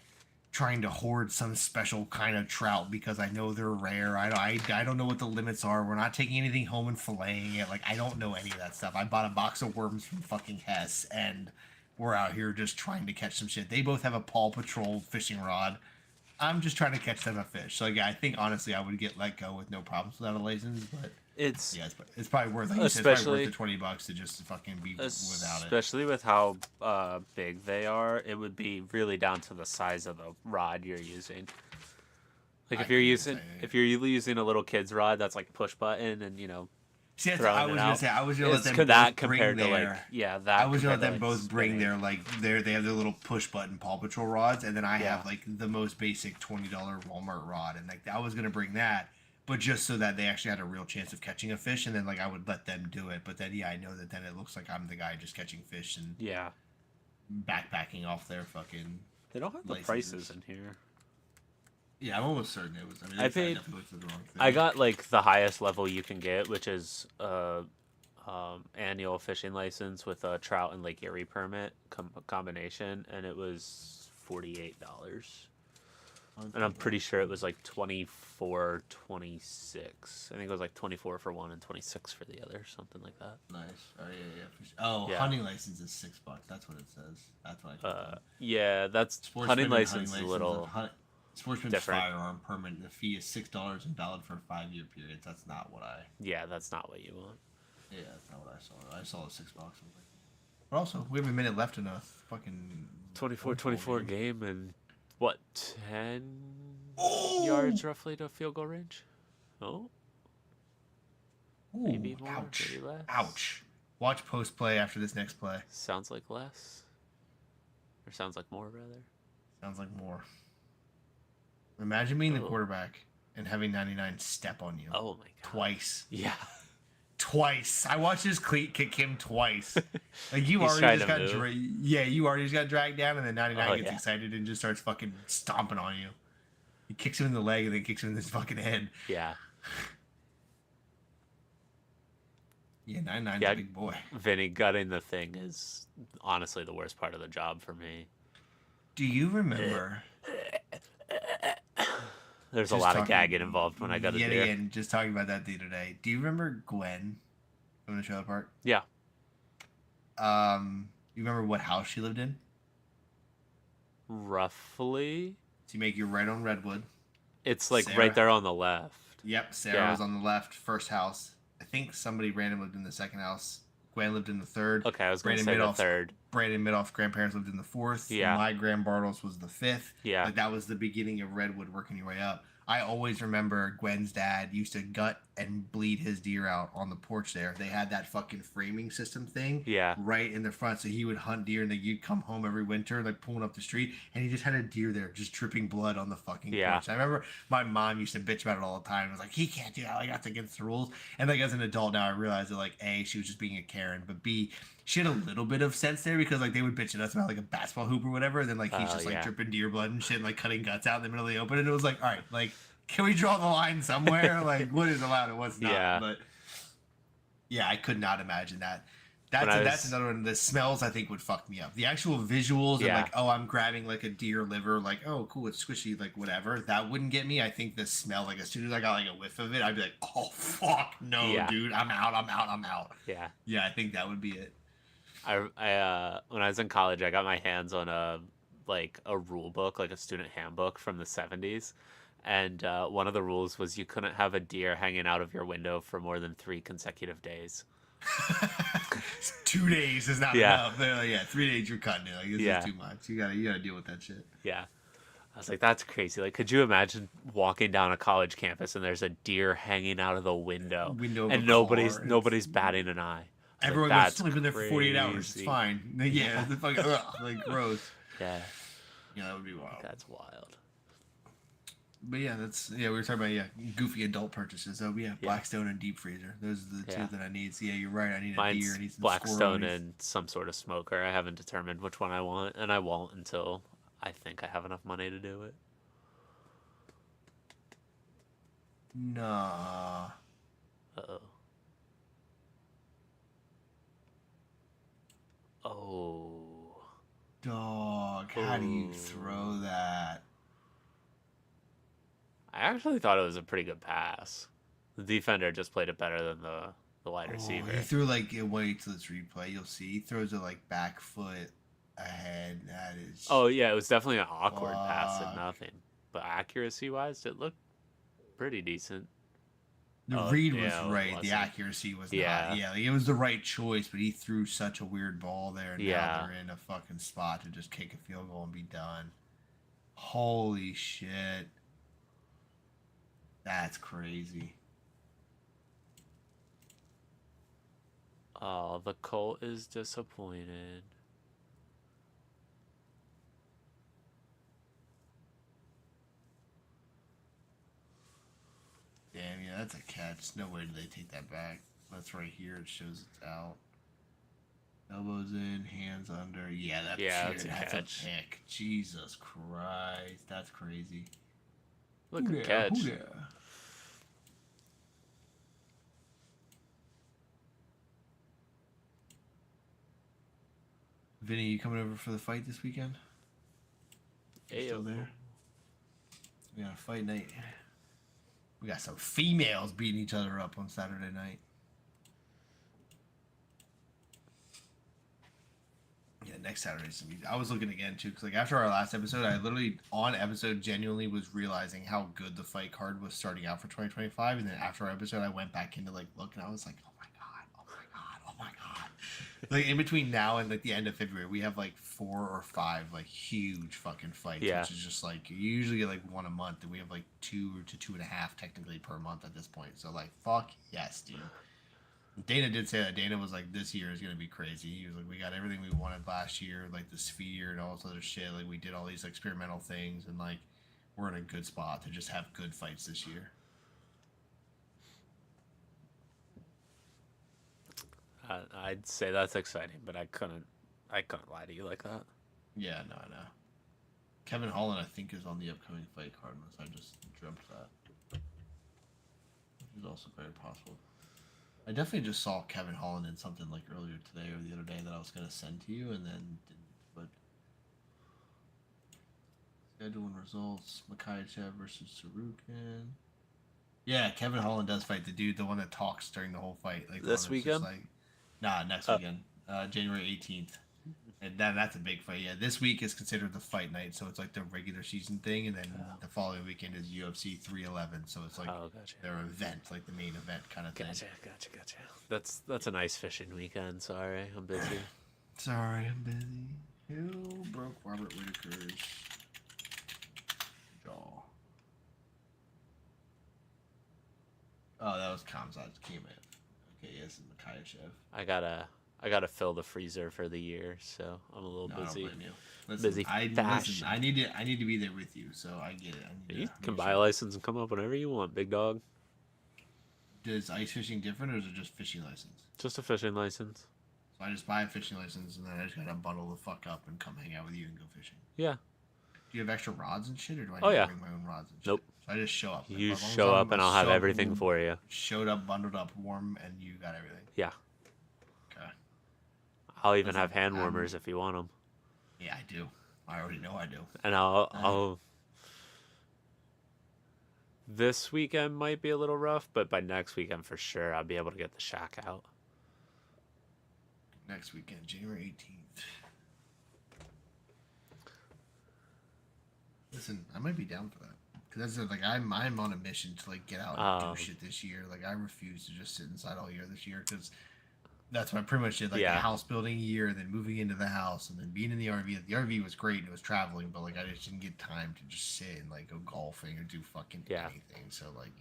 trying to hoard some special kind of trout because I know they're rare. I don't know what the limits are. We're not taking anything home and filleting it. Like I don't know any of that stuff. I bought a box of worms from fucking Hess, and we're out here just trying to catch some shit. They both have a Paw Patrol fishing rod. I'm just trying to catch them a fish. So yeah, I think honestly I would get let go with no problems without a license, but It's it's probably worth, like you said, it's probably worth the $20 to just fucking be without it. Especially with how big they are, it would be really down to the size of the rod you're using. Like if you're using a little kid's rod that's like push button and See, I was gonna say I was gonna let them that both compared bring to their. like that. I was gonna let them like both bring spinning. their they have their little push button Paw Patrol rods, and then I have like the most basic $20 Walmart rod, and like I was gonna bring that, but just so that they actually had a real chance of catching a fish, and then like I would let them do it. But then I know that then it looks like I'm the guy just catching fish and backpacking off their fucking. They don't have the prices in here. Yeah, I'm almost certain it was. I mean, I paid. The wrong thing. I got like the highest level you can get, which is annual fishing license with a trout and Lake Erie permit combination, and it was $48. And I'm pretty sure it was like 24, 26. I think it was like 24 for one and 26 for the other, something like that. Nice. Oh yeah. Oh, yeah. Hunting license is $6. That's what it says. That's what I. Yeah, that's hunting license is a little. Sportsman's different. firearm permit. The fee is $6 and valid for 5-year periods. That's not what I. Yeah, that's not what you want. Yeah, that's not what I saw. I saw the $6. I was like, but also, we have a minute left in a fucking 24 game and what 10 yards roughly to field goal range. Oh. Maybe more. Ouch. Maybe less. Ouch. Watch post play after this next play. Sounds like less. Or sounds like more, rather. Sounds like more. Imagine being the quarterback and having 99 step on you. Oh my god. Twice. Yeah. Twice. I watched his cleat kick him twice. Like you already just got you already just got dragged down, and then 99 gets excited and just starts fucking stomping on you. He kicks him in the leg and then kicks him in his fucking head. Yeah. Yeah, 99's a big boy. Vinny, gutting the thing is honestly the worst part of the job for me. Do you remember? There's a lot of gagging involved when I got a deer. Again, just talking about that the other day. Do you remember Gwen from the trailer park? Yeah. You remember what house she lived in? Roughly. So you make your right on Redwood. It's like Sarah. Right there on the left. Yep, Sarah was on the left, first house. I think somebody random lived in the second house. Gwen lived in the third. Okay, I was going to say the third. Brandon Midoff's grandparents lived in the fourth. Yeah. My Grand Bartles was the fifth. Yeah. Like that was the beginning of Redwood working your way up. I always remember Gwen's dad used to gut and bleed his deer out on the porch there. They had that fucking framing system thing right in the front. So he would hunt deer and then you'd come home every winter, like pulling up the street, and he just had a deer there just dripping blood on the fucking porch. I remember my mom used to bitch about it all the time. It was like, he can't do that. Like, that's against the rules. And like as an adult now, I realized that like, A, she was just being a Karen, but B, she had a little bit of sense there because like they would bitch at us about like a basketball hoop or whatever. And then like he's just like dripping deer blood and shit and like cutting guts out in the middle of the open. And it was like, all right, like, can we draw the line somewhere? Like, what is allowed and what's not? Yeah. But yeah, I could not imagine that. That's another one. The smells, I think, would fuck me up. The actual visuals and like, oh, I'm grabbing like a deer liver, like, oh, cool, it's squishy, like whatever. That wouldn't get me. I think the smell, like as soon as I got like a whiff of it, I'd be like, oh fuck, no, dude, I'm out. Yeah. Yeah, I think that would be it. I when I was in college, I got my hands on a rule book, like a student handbook from the 70s. And one of the rules was you couldn't have a deer hanging out of your window for more than 3 consecutive days. 2 days is not enough. They're like, 3 days you're cutting it. Like, this is too much. You gotta deal with that shit. Yeah. I was like, that's crazy. Like, could you imagine walking down a college campus and there's a deer hanging out of the window and nobody's batting an eye? Everyone goes, it's only been there for 48 hours. It's fine. Yeah. The fucking, like gross. Yeah. Yeah, that would be wild. That's wild. But yeah, we were talking about goofy adult purchases. So Blackstone and deep freezer. Those are the two that I need. So yeah, you're right. I need a deer. I need some Blackstone and some sort of smoker. I haven't determined which one I want, and I won't until I think I have enough money to do it. Nah. Uh-oh. Oh. Dog, how do you throw that? I actually thought it was a pretty good pass. The defender just played it better than the wide receiver. He threw wait till it's replay. You'll see. He throws it like back foot ahead. That is. Oh yeah, it was definitely an awkward pass and nothing. But accuracy wise, it looked pretty decent. The Oh read was yeah, right. The was it? accuracy was not. Yeah, Yeah, like, it was the right choice, but he threw such a weird ball there. And now yeah. they're in a fucking spot to just kick a field goal and be done. Holy shit. That's crazy. Oh, the Colt is disappointed. Damn, yeah, that's a catch. No way did they take that back. That's right here. It shows it's out. Elbows in, hands under. Yeah, Yeah, that's a that's a catch. pick. Jesus Christ, that's crazy. Look, Who good there? Who catch. there? Vinny, you coming over for the fight this weekend? You still there? We got a fight night. We got some females beating each other up on Saturday night. Yeah, next Saturday's. I was looking again too, because like after our last episode, I literally on episode genuinely was realizing how good the fight card was starting out for 2025, and then after our episode, I went back into like look, and I was like, oh my god, oh my god, oh my god. Like in between now and like the end of February, we have like 4 or 5 like huge fucking fights, Yeah. which is just like you usually get like one a month, and we have like 2 to 2.5 technically per month at this point. So like fuck yes, dude. Dana did say that. Dana was like, this year is going to be crazy. He was like, we got everything we wanted last year, like the sphere and all this other shit. Like, we did all these experimental things, and like, we're in a good spot to just have good fights this year. I'd say that's exciting, but I couldn't lie to you like that. Yeah, no. Kevin Holland, I think, is on the upcoming fight card, unless I just dreamt that. Which is also very possible. I definitely just saw Kevin Holland in something like earlier today or the other day that I was going to send to you, and then didn't. But schedule and results: Makhachev versus Sarukin. Yeah, Kevin Holland does fight the dude, the one that talks during the whole fight, like the This one that's just weekend? like, nah, next weekend, January 18th. And that's a big fight. Yeah, this week is considered the fight night, so it's like the regular season thing, and then the following weekend is UFC 311. So it's like Gotcha. their event, like the main event kind of thing. Gotcha. That's a nice fishing weekend. Sorry, I'm busy. Sorry, I'm busy. Who broke Robert Whitaker's jaw? Oh, that was Kamzat Kimaev. Okay, yes, Makhachev. I gotta fill the freezer for the year, so I'm a little busy. I don't blame you. Listen, I need to be there with you, so I get it. You can buy a license and come up whenever you want, big dog. Does ice fishing different, or is it just fishing license? Just a fishing license. So I just buy a fishing license, and then I just gotta bundle the fuck up and come hang out with you and go fishing. Yeah. Do you have extra rods and shit, or do I need to bring my own rods and shit? Nope. So I just show up. You show up, and I'll have everything for you. Showed up, bundled up, warm, and you got everything. Yeah. Okay. I'll even have hand warmers if you want them. Yeah, I do. I already know I do. And I'll. This weekend might be a little rough, but by next weekend for sure, I'll be able to get the shack out. Next weekend, January 18th. Listen, I might be down for that. Because that's like I'm on a mission to like get out and do shit this year. Like I refuse to just sit inside all year this year because that's what I pretty much did. Like the house building year, and then moving into the house, and then being in the RV. The RV was great. It was traveling, but like I just didn't get time to just sit and like go golfing or do fucking anything. So like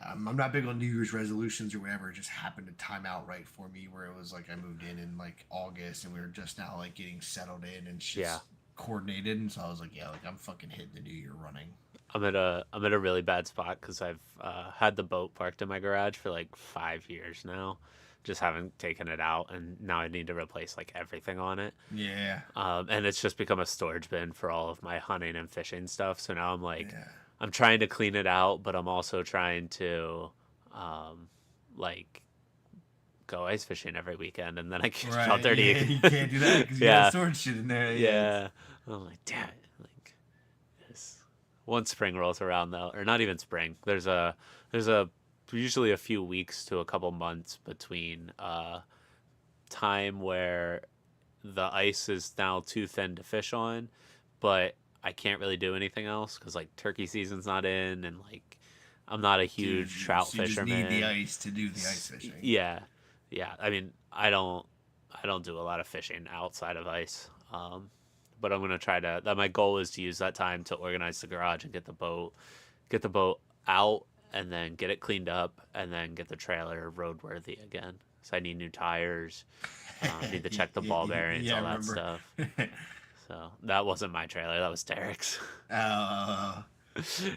I'm not big on New Year's resolutions or whatever. It just happened to time out right for me, where it was like I moved in like August, and we were just now like getting settled in and shit coordinated, and so I was like, like I'm fucking hitting the new year running. I'm at a really bad spot because I've had the boat parked in my garage for like 5 years now, just haven't taken it out, and now I need to replace like everything on it. Yeah. And it's just become a storage bin for all of my hunting and fishing stuff. So now I'm like, I'm trying to clean it out, but I'm also trying to like go ice fishing every weekend, and then I can't out there. Yeah, you can't do that because you got storage shit in there. Yeah. I'm like, damn it. Like, this. Once spring rolls around, though, or not even spring, there's usually a few weeks to a couple months between time where the ice is now too thin to fish on, but I can't really do anything else because like turkey season's not in, and like I'm not a huge Dude, trout so you just need the fisherman. ice to do the ice fishing. Yeah, yeah. I mean, I don't do a lot of fishing outside of ice. But I'm gonna try to. That my goal is to use that time to organize the garage and get the boat out, and then get it cleaned up, and then get the trailer roadworthy again. So I need new tires. Need to check the ball bearings, Yeah, I all that remember. stuff. So that wasn't my trailer. That was Derek's. Oh.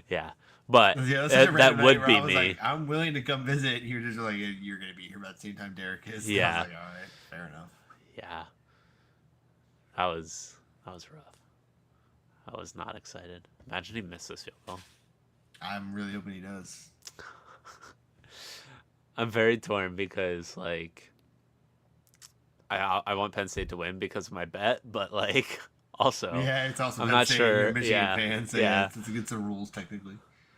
Yeah, but Yeah, that's such a that random night would where I be was like, me. I'm willing to come visit. You're just like, you're gonna be here about the same time Derek is. And I was Yeah, like, all right, fair enough. yeah. That was rough. I was not excited. Imagine he missed this field goal. I'm really hoping he does. I'm very torn because like I want Penn State to win because of my bet, but like also Yeah, it's also I'm Penn not State. You're a sure. Michigan Yeah, fan, so yeah, yeah. it's against the rules technically.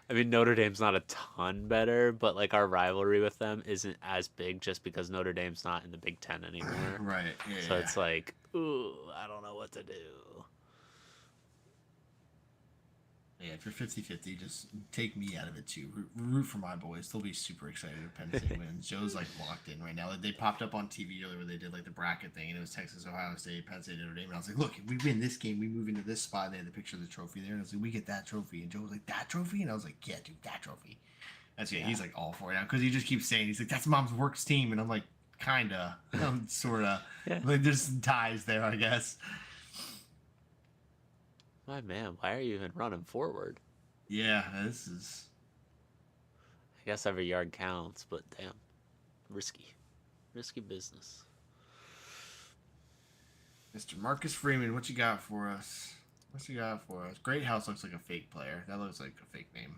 I mean Notre Dame's not a ton better, but like our rivalry with them isn't as big just because Notre Dame's not in the Big Ten anymore. Right. Yeah. So Yeah. it's like, ooh, I don't know what to do. Yeah, if you're 50-50, just take me out of it too. Root for my boys. They'll be super excited if Penn State wins. Joe's like locked in right now. They popped up on TV earlier where they did like the bracket thing, and it was Texas, Ohio State, Penn State, Notre Dame. And I was like, look, if we win this game, we move into this spot. And they had the picture of the trophy there, and I was like, we get that trophy. And Joe was like, that trophy? And I was like, yeah, dude, that trophy. That's yeah. He's like all for it now because he just keeps saying he's like, that's Mom's works team, and I'm like, kinda, sorta. Yeah. Like there's some ties there, I guess. My man, why are you even running forward? Yeah, this is. I guess every yard counts, but damn, risky business. Mr. Marcus Freeman, what you got for us? What you got for us? Great House looks like a fake player. That looks like a fake name.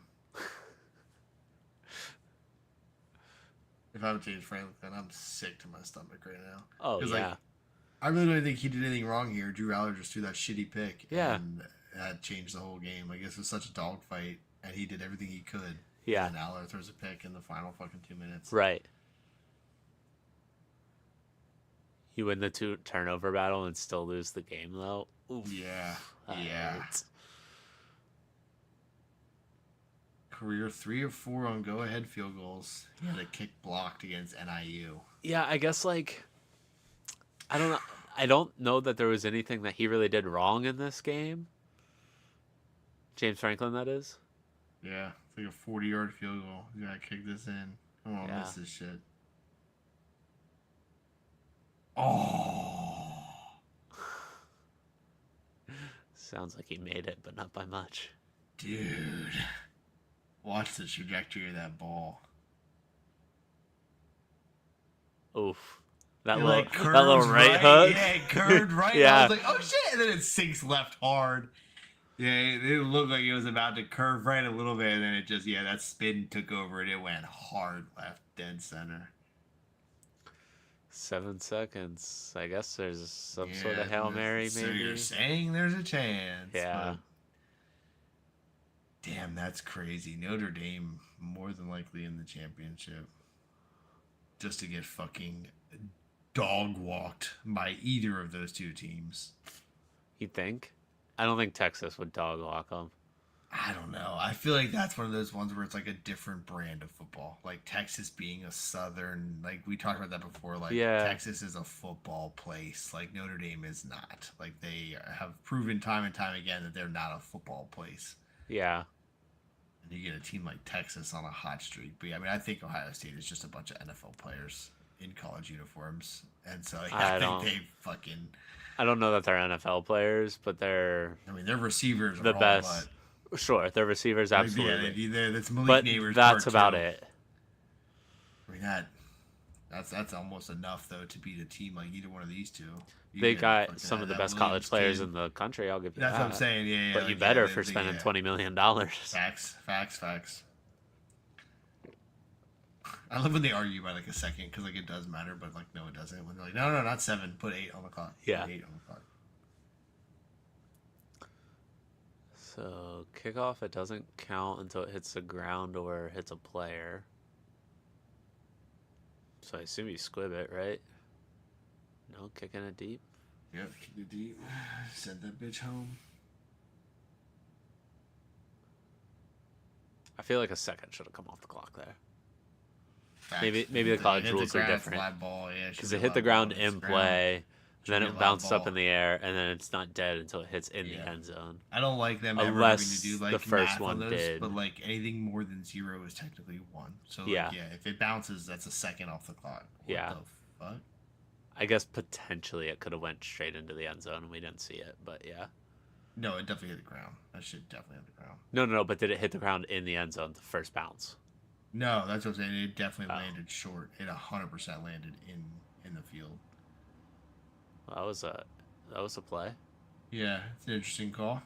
If I would change Franklin, I'm sick to my stomach right now. Oh yeah. Like, I really don't think he did anything wrong here. Drew Aller just threw that shitty pick. Yeah. And that changed the whole game. I guess it was such a dogfight, and he did everything he could. Yeah. And Aller throws a pick in the final fucking 2 minutes. Right. You win the turnover battle and still lose the game, though. Oof. Yeah. That Yeah. hurts. Career 3 of 4 on go-ahead field goals. He had a kick blocked against NIU. Yeah, I guess like I don't know. I don't know that there was anything that he really did wrong in this game. James Franklin, that is. Yeah, it's like a 40-yard field goal. You gotta kick this in. Come on, Yeah. miss this shit. Oh. Sounds like he made it, but not by much. Dude. Watch the trajectory of that ball. Oof. That It, little, like, that little curves right hook. Yeah, it curved right. Yeah. I was like, oh shit. And then it sinks left hard. Yeah, it looked like it was about to curve right a little bit. And then it just, that spin took over and it went hard left, dead center. 7 seconds. I guess there's some sort of Hail Mary, so maybe. you're saying there's a chance. Yeah. But damn, that's crazy. Notre Dame more than likely in the championship. Just to get fucking dog walked by either of those two teams. You think? I don't think Texas would dog walk them. I don't know. I feel like that's one of those ones where it's like a different brand of football. Like Texas being a southern, like we talked about that before. Like Texas is a football place. Like Notre Dame is not. Like they have proven time and time again that they're not a football place. Yeah. And you get a team like Texas on a hot streak. But yeah, I mean, I think Ohio State is just a bunch of NFL players in college uniforms. And so I think they fucking... I don't know that they're NFL players, but they're... I mean, their receivers are the all best. Sure, their receivers, absolutely. Yeah, that's Malik but Neighbors. That's about it. I mean, that's almost enough, though, to beat a team like either one of these two. They got some of the best college players in the country, I'll give you that. That's what I'm saying, yeah. But you better for spending $20 million. Facts. I love when they argue by like a second, because like it does matter, but like no, it doesn't. When they're like, no, not 7, put 8 on the clock. Yeah. Put 8 on the clock. So kickoff, it doesn't count until it hits the ground or hits a player. So I assume you squib it, right? No, kicking it deep. Yep, kick it deep. Send that bitch home. I feel like a second should have come off the clock there. Facts. Maybe the college rules are It's different. live ball, yeah. Because it hit the ground in play, and then it bounced ball. up in the air, and then it's not dead until it hits in the end zone. I don't like them ever having to do like the first math one on those, did. but like anything more than 0 is technically 1. So like, Yeah. if it bounces, that's a second off the clock. What the fuck? I guess potentially it could have went straight into the end zone and we didn't see it, but yeah. No, it definitely hit the ground. That shit definitely hit the ground. No, but did it hit the ground in the end zone the first bounce? No, that's what I'm saying. It definitely landed short. It 100% landed in the field. Well, that was a play. Yeah, it's an interesting call.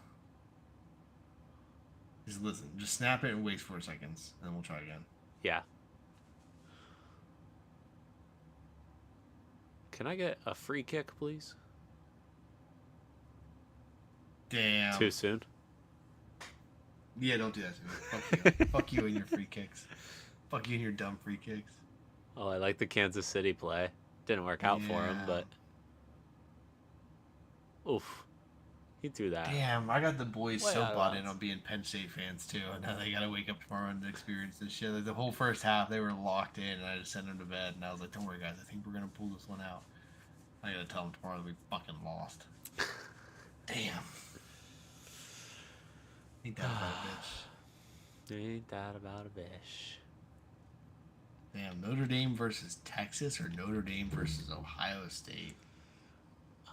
Just listen. Just snap it and wait 4 seconds, and then we'll try again. Yeah. Can I get a free kick, please? Damn. Too soon? Yeah, don't do that to me. Fuck you. Fuck you and your free kicks. Fuck you and your dumb free kicks. Oh, I like the Kansas City play. Didn't work out for him, but... Oof. He threw that. Damn, I got the boys so bought in on being Penn State fans, too. And now they gotta wake up tomorrow and experience this shit. Like, the whole first half, they were locked in, and I just sent them to bed. And I was like, don't worry, guys. I think we're gonna pull this one out. I gotta tell them tomorrow that we fucking lost. Damn. Ain't that about a bitch? Ain't that about a bitch? Damn, Notre Dame versus Texas or Notre Dame versus Ohio State?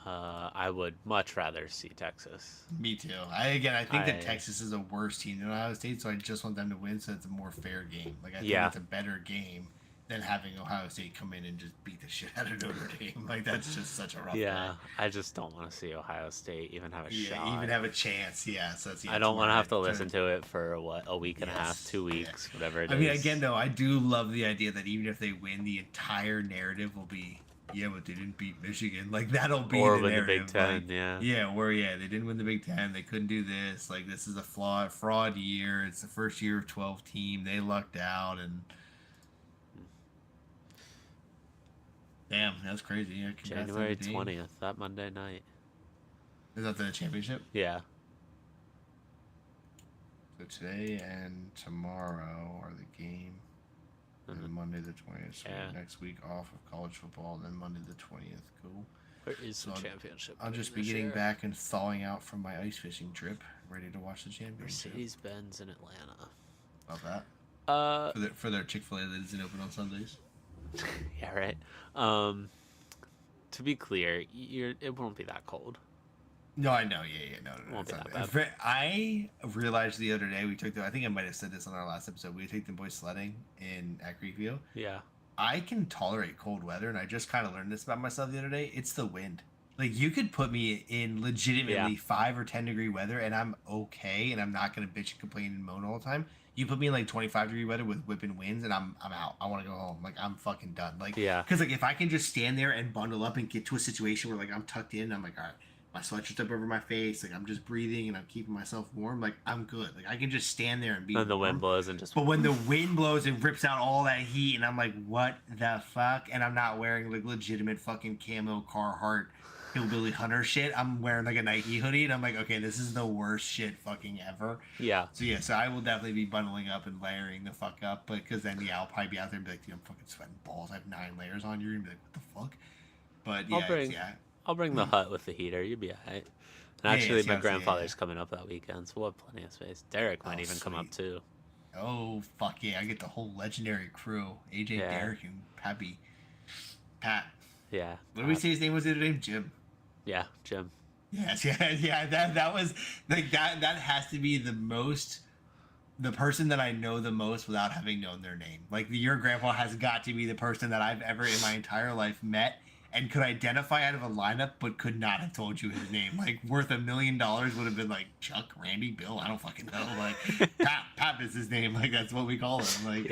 I would much rather see Texas. Me too. I think that Texas is a worse team than Ohio State, so I just want them to win so it's a more fair game. Like, I think it's a better game than having Ohio State come in and just beat the shit out of Notre Dame. Like, that's just such a rough game. I just don't want to see Ohio State even have a shot. Even have a chance. Yeah, so that's, I don't want to have to listen to it for a week and a half, 2 weeks, whatever it is. I mean, again, though, I do love the idea that even if they win, the entire narrative will be, yeah, but they didn't beat Michigan. Like, that'll be or the win narrative. the Big Ten, like, yeah, they didn't win the Big Ten. They couldn't do this. Like, this is a fraud year. It's the first year of 12 team. They lucked out, and damn, that's crazy. Yeah, January 20th, that Monday night. Is that the championship? Yeah. So today and tomorrow are the game. And then Monday the 20th. So next week off of college football. Then Monday the 20th. Cool. Where is the championship? I'll just be getting back and thawing out from my ice fishing trip, ready to watch the championship. Mercedes-Benz in Atlanta. Love that. For their Chick-fil-A that isn't open on Sundays. Yeah, right. To be clear, it won't be that cold. No, I know. Yeah, no. Won't be that bad. I realized the other day we took I think I might have said this on our last episode. We took the boys sledding at Creekview. Yeah. I can tolerate cold weather, and I just kind of learned this about myself the other day. It's the wind. Like, you could put me in legitimately 5 or 10 degree weather, and I'm okay, and I'm not gonna bitch and complain and moan all the time. You put me in like 25 degree weather with whipping winds, and I'm out. I want to go home. Like, I'm fucking done. Like, because like if I can just stand there and bundle up and get to a situation where like I'm tucked in, I'm like, all right, my sweatshirt's up over my face, like I'm just breathing and I'm keeping myself warm. Like, I'm good. Like, I can just stand there and be. And the wind blows and just. But when the wind blows and rips out all that heat, and I'm like, what the fuck? And I'm not wearing like legitimate fucking camo Carhartt hillbilly hunter shit. I'm wearing like a Nike hoodie, and I'm like, okay, this is the worst shit fucking ever. Yeah. So I will definitely be bundling up and layering the fuck up, because then I'll probably be out there and be like, dude, I'm fucking sweating balls. I have 9 layers on. You're gonna be like, what the fuck? But I'll bring the hut with the heater. You'll be alright. And actually, my grandfather's coming up that weekend, so we'll have plenty of space. Derek might even come up too. Oh fuck yeah! I get the whole legendary crew: AJ, Derek, and Pat. Yeah. What did we say his name was the other name? Jim. Yeah, Jim. Yes, yeah. That was like that. That has to be the person that I know the most without having known their name. Like, your grandpa has got to be the person that I've ever in my entire life met and could identify out of a lineup, but could not have told you his name. Like, worth $1 million would have been like Chuck, Randy, Bill. I don't fucking know. Like, Pap is his name. Like, that's what we call him. Like,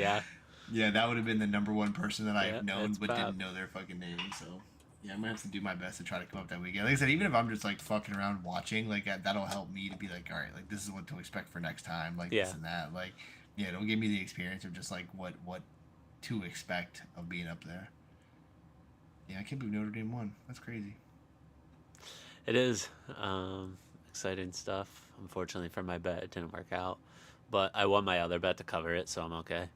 yeah, that would have been the number one person that I've known, but didn't know their fucking name. So. Yeah, I'm gonna have to do my best to try to come up that weekend. Like I said, even if I'm just like fucking around watching, like that'll help me to be like, all right, like this is what to expect for next time, like this and that. Like, yeah, it'll give me the experience of just like what to expect of being up there. Yeah, I can't believe Notre Dame won. That's crazy. It is exciting stuff. Unfortunately for my bet, it didn't work out. but I won my other bet to cover it, so I'm okay.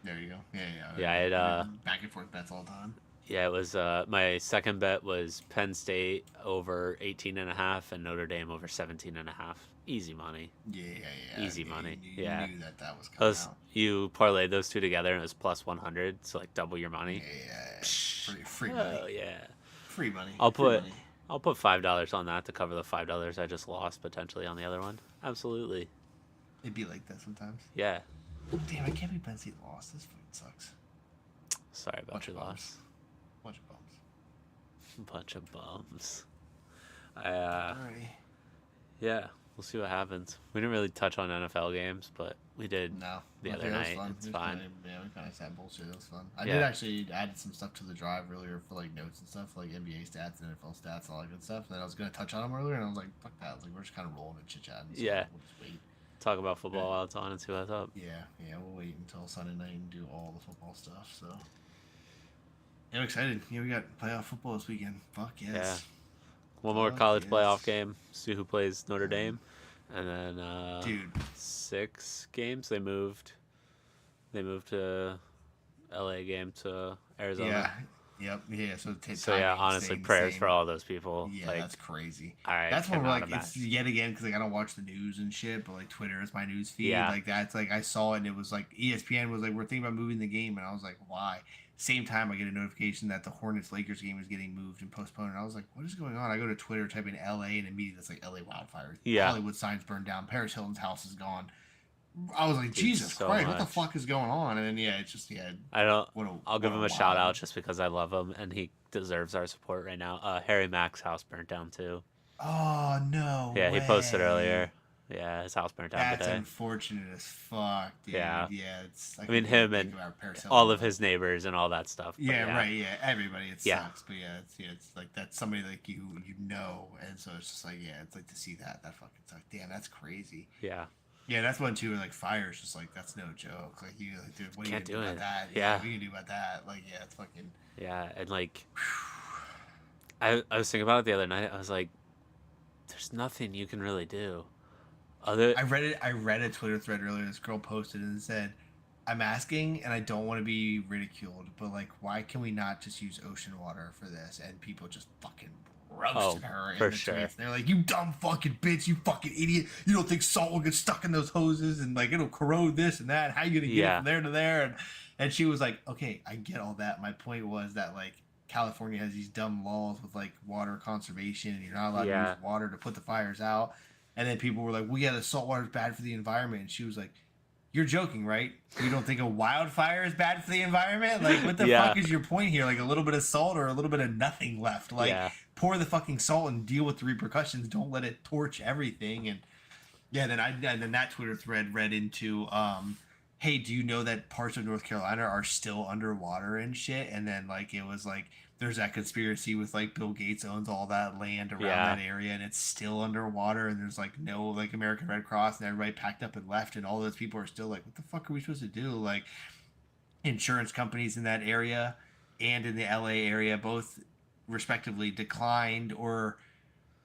There you go. Yeah, yeah. Yeah, I had I do back and forth bets all the time. yeah, it was my second bet was Penn State over 18 and a half and Notre Dame over 17 and a half. Easy money. Yeah, yeah, yeah. Easy Yeah, money. you Yeah. knew that was coming Those out. you parlayed those two together and it was plus 100, so like double your money. Yeah. Free money. Oh yeah. Free money. I'll Free put money. I'll put $5 on that to cover the $5 I just lost potentially on the other one. Absolutely. It'd be like that sometimes. Yeah. Damn, I can't be Penn State lost. This fucking sucks. Sorry about your loss. Bunch of bums. Bunch of bums. Alrighty. Yeah, we'll see what happens. We didn't really touch on NFL games, but we did the other night. It's fine. Yeah, we kind of had bullshit. It was fun. I did actually add some stuff to the drive earlier for like notes and stuff, like NBA stats and NFL stats, all that good stuff. And then I was gonna touch on them earlier, and I was like, "Fuck that!" I was like, "We're just kind of rolling and chit chatting." So Yeah. we'll just wait. Talk about football while it's on and see what's up. Yeah, we'll wait until Sunday night and do all the football stuff. So yeah, I'm excited. Yeah, we got playoff football this weekend. Fuck yes. Yeah. One more college playoff game. See who plays Notre Dame, and then dude, 6 games. They moved to LA game to Arizona. Yeah. Yep. Yeah. So yeah, honestly, prayers for all those people. Yeah, like, that's crazy. That's when we're like, it's yet again because like I don't watch the news and shit, but like Twitter is my news feed. Yeah. Like that's like I saw it and it was like ESPN was like, we're thinking about moving the game, and I was like, why? Same time, I get a notification that the Hornets Lakers game is getting moved and postponed. And I was like, what is going on? I go to Twitter, type in LA, and immediately it's like LA wildfires. Yeah. Hollywood signs burned down. Paris Hilton's house is gone. I was like, Jesus Christ, what the fuck is going on? And then it's just I'll give him a shout out just because I love him and he deserves our support right now. Harry Mack's house burnt down too. Oh no. Yeah, he posted earlier. Yeah, his house burnt down today. That's today. unfortunate as fuck, dude. Yeah. It's like, I mean, him and all of his neighbors and all that stuff. Yeah, right. Yeah, everybody. It sucks, but it's like that's somebody like you know, and so it's just like it's like to see that fucking sucks. Damn, that's crazy. Yeah. Yeah, that's one too. Like fires, just like that's no joke. Like you, like, dude, what are you gonna do about that? Yeah, what are you gonna do about that? Like, it's fucking. Yeah, and like, I was thinking about it the other night. I was like, there's nothing you can really do. I read a Twitter thread earlier. This girl posted and said, "I'm asking, and I don't want to be ridiculed, but like, why can we not just use ocean water for this?" And people just fucking roasted her. For sure. Tweets. They're like, "You dumb fucking bitch! You fucking idiot! You don't think salt will get stuck in those hoses and like it'll corrode this and that? How you gonna get it from there to there?" And she was like, "Okay, I get all that. My point was that like." California has these dumb laws with like water conservation and you're not allowed to use water to put the fires out. And then people were like, well, yeah, the salt water is bad for the environment. And she was like, you're joking, right? You don't think a wildfire is bad for the environment? Like, what the fuck is your point here? Like a little bit of salt or a little bit of nothing left? Like, pour the fucking salt and deal with the repercussions. Don't let it torch everything. And then that Twitter thread read into, hey, do you know that parts of North Carolina are still underwater and shit? And then like it was like there's that conspiracy with like Bill Gates owns all that land around that area and it's still underwater and there's like no like American Red Cross and everybody packed up and left and all those people are still like, what the fuck are we supposed to do? Like insurance companies in that area and in the LA area both respectively declined or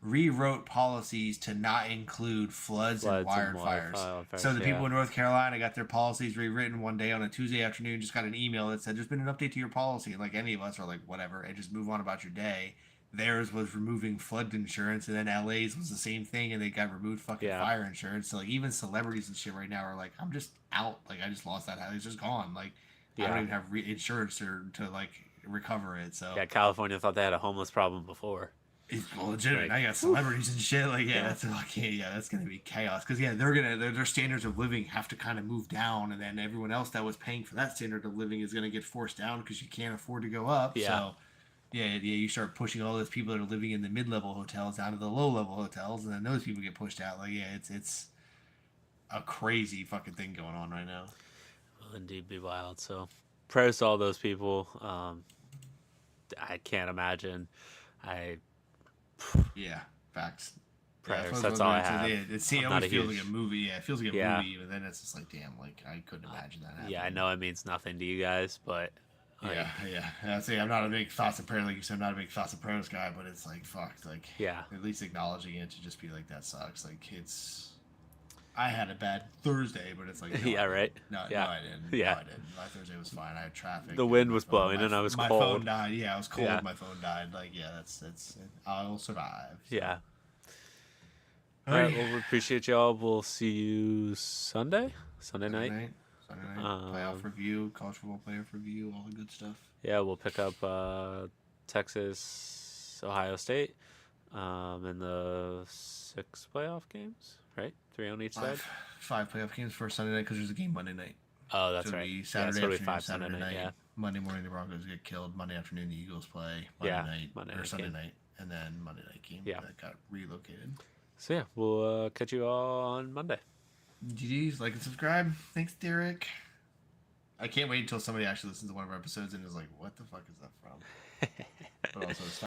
rewrote policies to not include floods and wildfires. So the people in North Carolina got their policies rewritten one day on a Tuesday afternoon, just got an email that said, there's been an update to your policy. And like any of us are like, whatever, and just move on about your day. Theirs was removing flood insurance, and then LA's was the same thing, and they got removed fucking fire insurance. So like even celebrities and shit right now are like, I'm just out. Like I just lost that house. It's just gone. Like I don't even have insurance to like recover it. So California thought they had a homeless problem before. It's legitimate. I got celebrities and shit. Like, that's like, that's gonna be chaos. Because their standards of living have to kind of move down, and then everyone else that was paying for that standard of living is gonna get forced down because you can't afford to go up. So, you start pushing all those people that are living in the mid-level hotels down to the low-level hotels, and then those people get pushed out. Like, it's a crazy fucking thing going on right now. Will indeed be wild. So, prayers to all those people. I can't imagine. Facts. Prayers. That's all I have. It always feels like a movie. Yeah, it feels like a movie, but then it's just like, damn, like I couldn't imagine that happening. Yeah, I know it means nothing to you guys, but I say I'm not a big thoughts and prayers, like you said, I'm not a big thoughts and prayers guy, but it's like fuck, like at least acknowledging it to just be like that sucks. Like I had a bad Thursday, but it's like no, Yeah, right. no, Yeah. no, I didn't. Yeah. No, I didn't. My Thursday was fine. I had traffic. The wind was blowing, and I was my cold. My phone died. Yeah, I was cold. Yeah. My phone died. Like, yeah, that's. I'll survive. So. Yeah. All right. Well, we appreciate y'all. We'll see you Sunday night. Sunday night. Playoff review, college football playoff review, all the good stuff. Yeah, we'll pick up Texas, Ohio State, in the 6 playoff games, right? 3 on each side. 5 playoff games for Sunday night because there's a game Monday night. Oh, that's right. Saturday afternoon, 5 Saturday night. Yeah. Monday morning the Broncos get killed. Monday afternoon the Eagles play. Sunday night, and then Monday night game. Yeah. That got relocated. So yeah, we'll catch you all on Monday. GG's, like and subscribe. Thanks, Derek. I can't wait until somebody actually listens to one of our episodes and is like, "What the fuck is that from?" But also,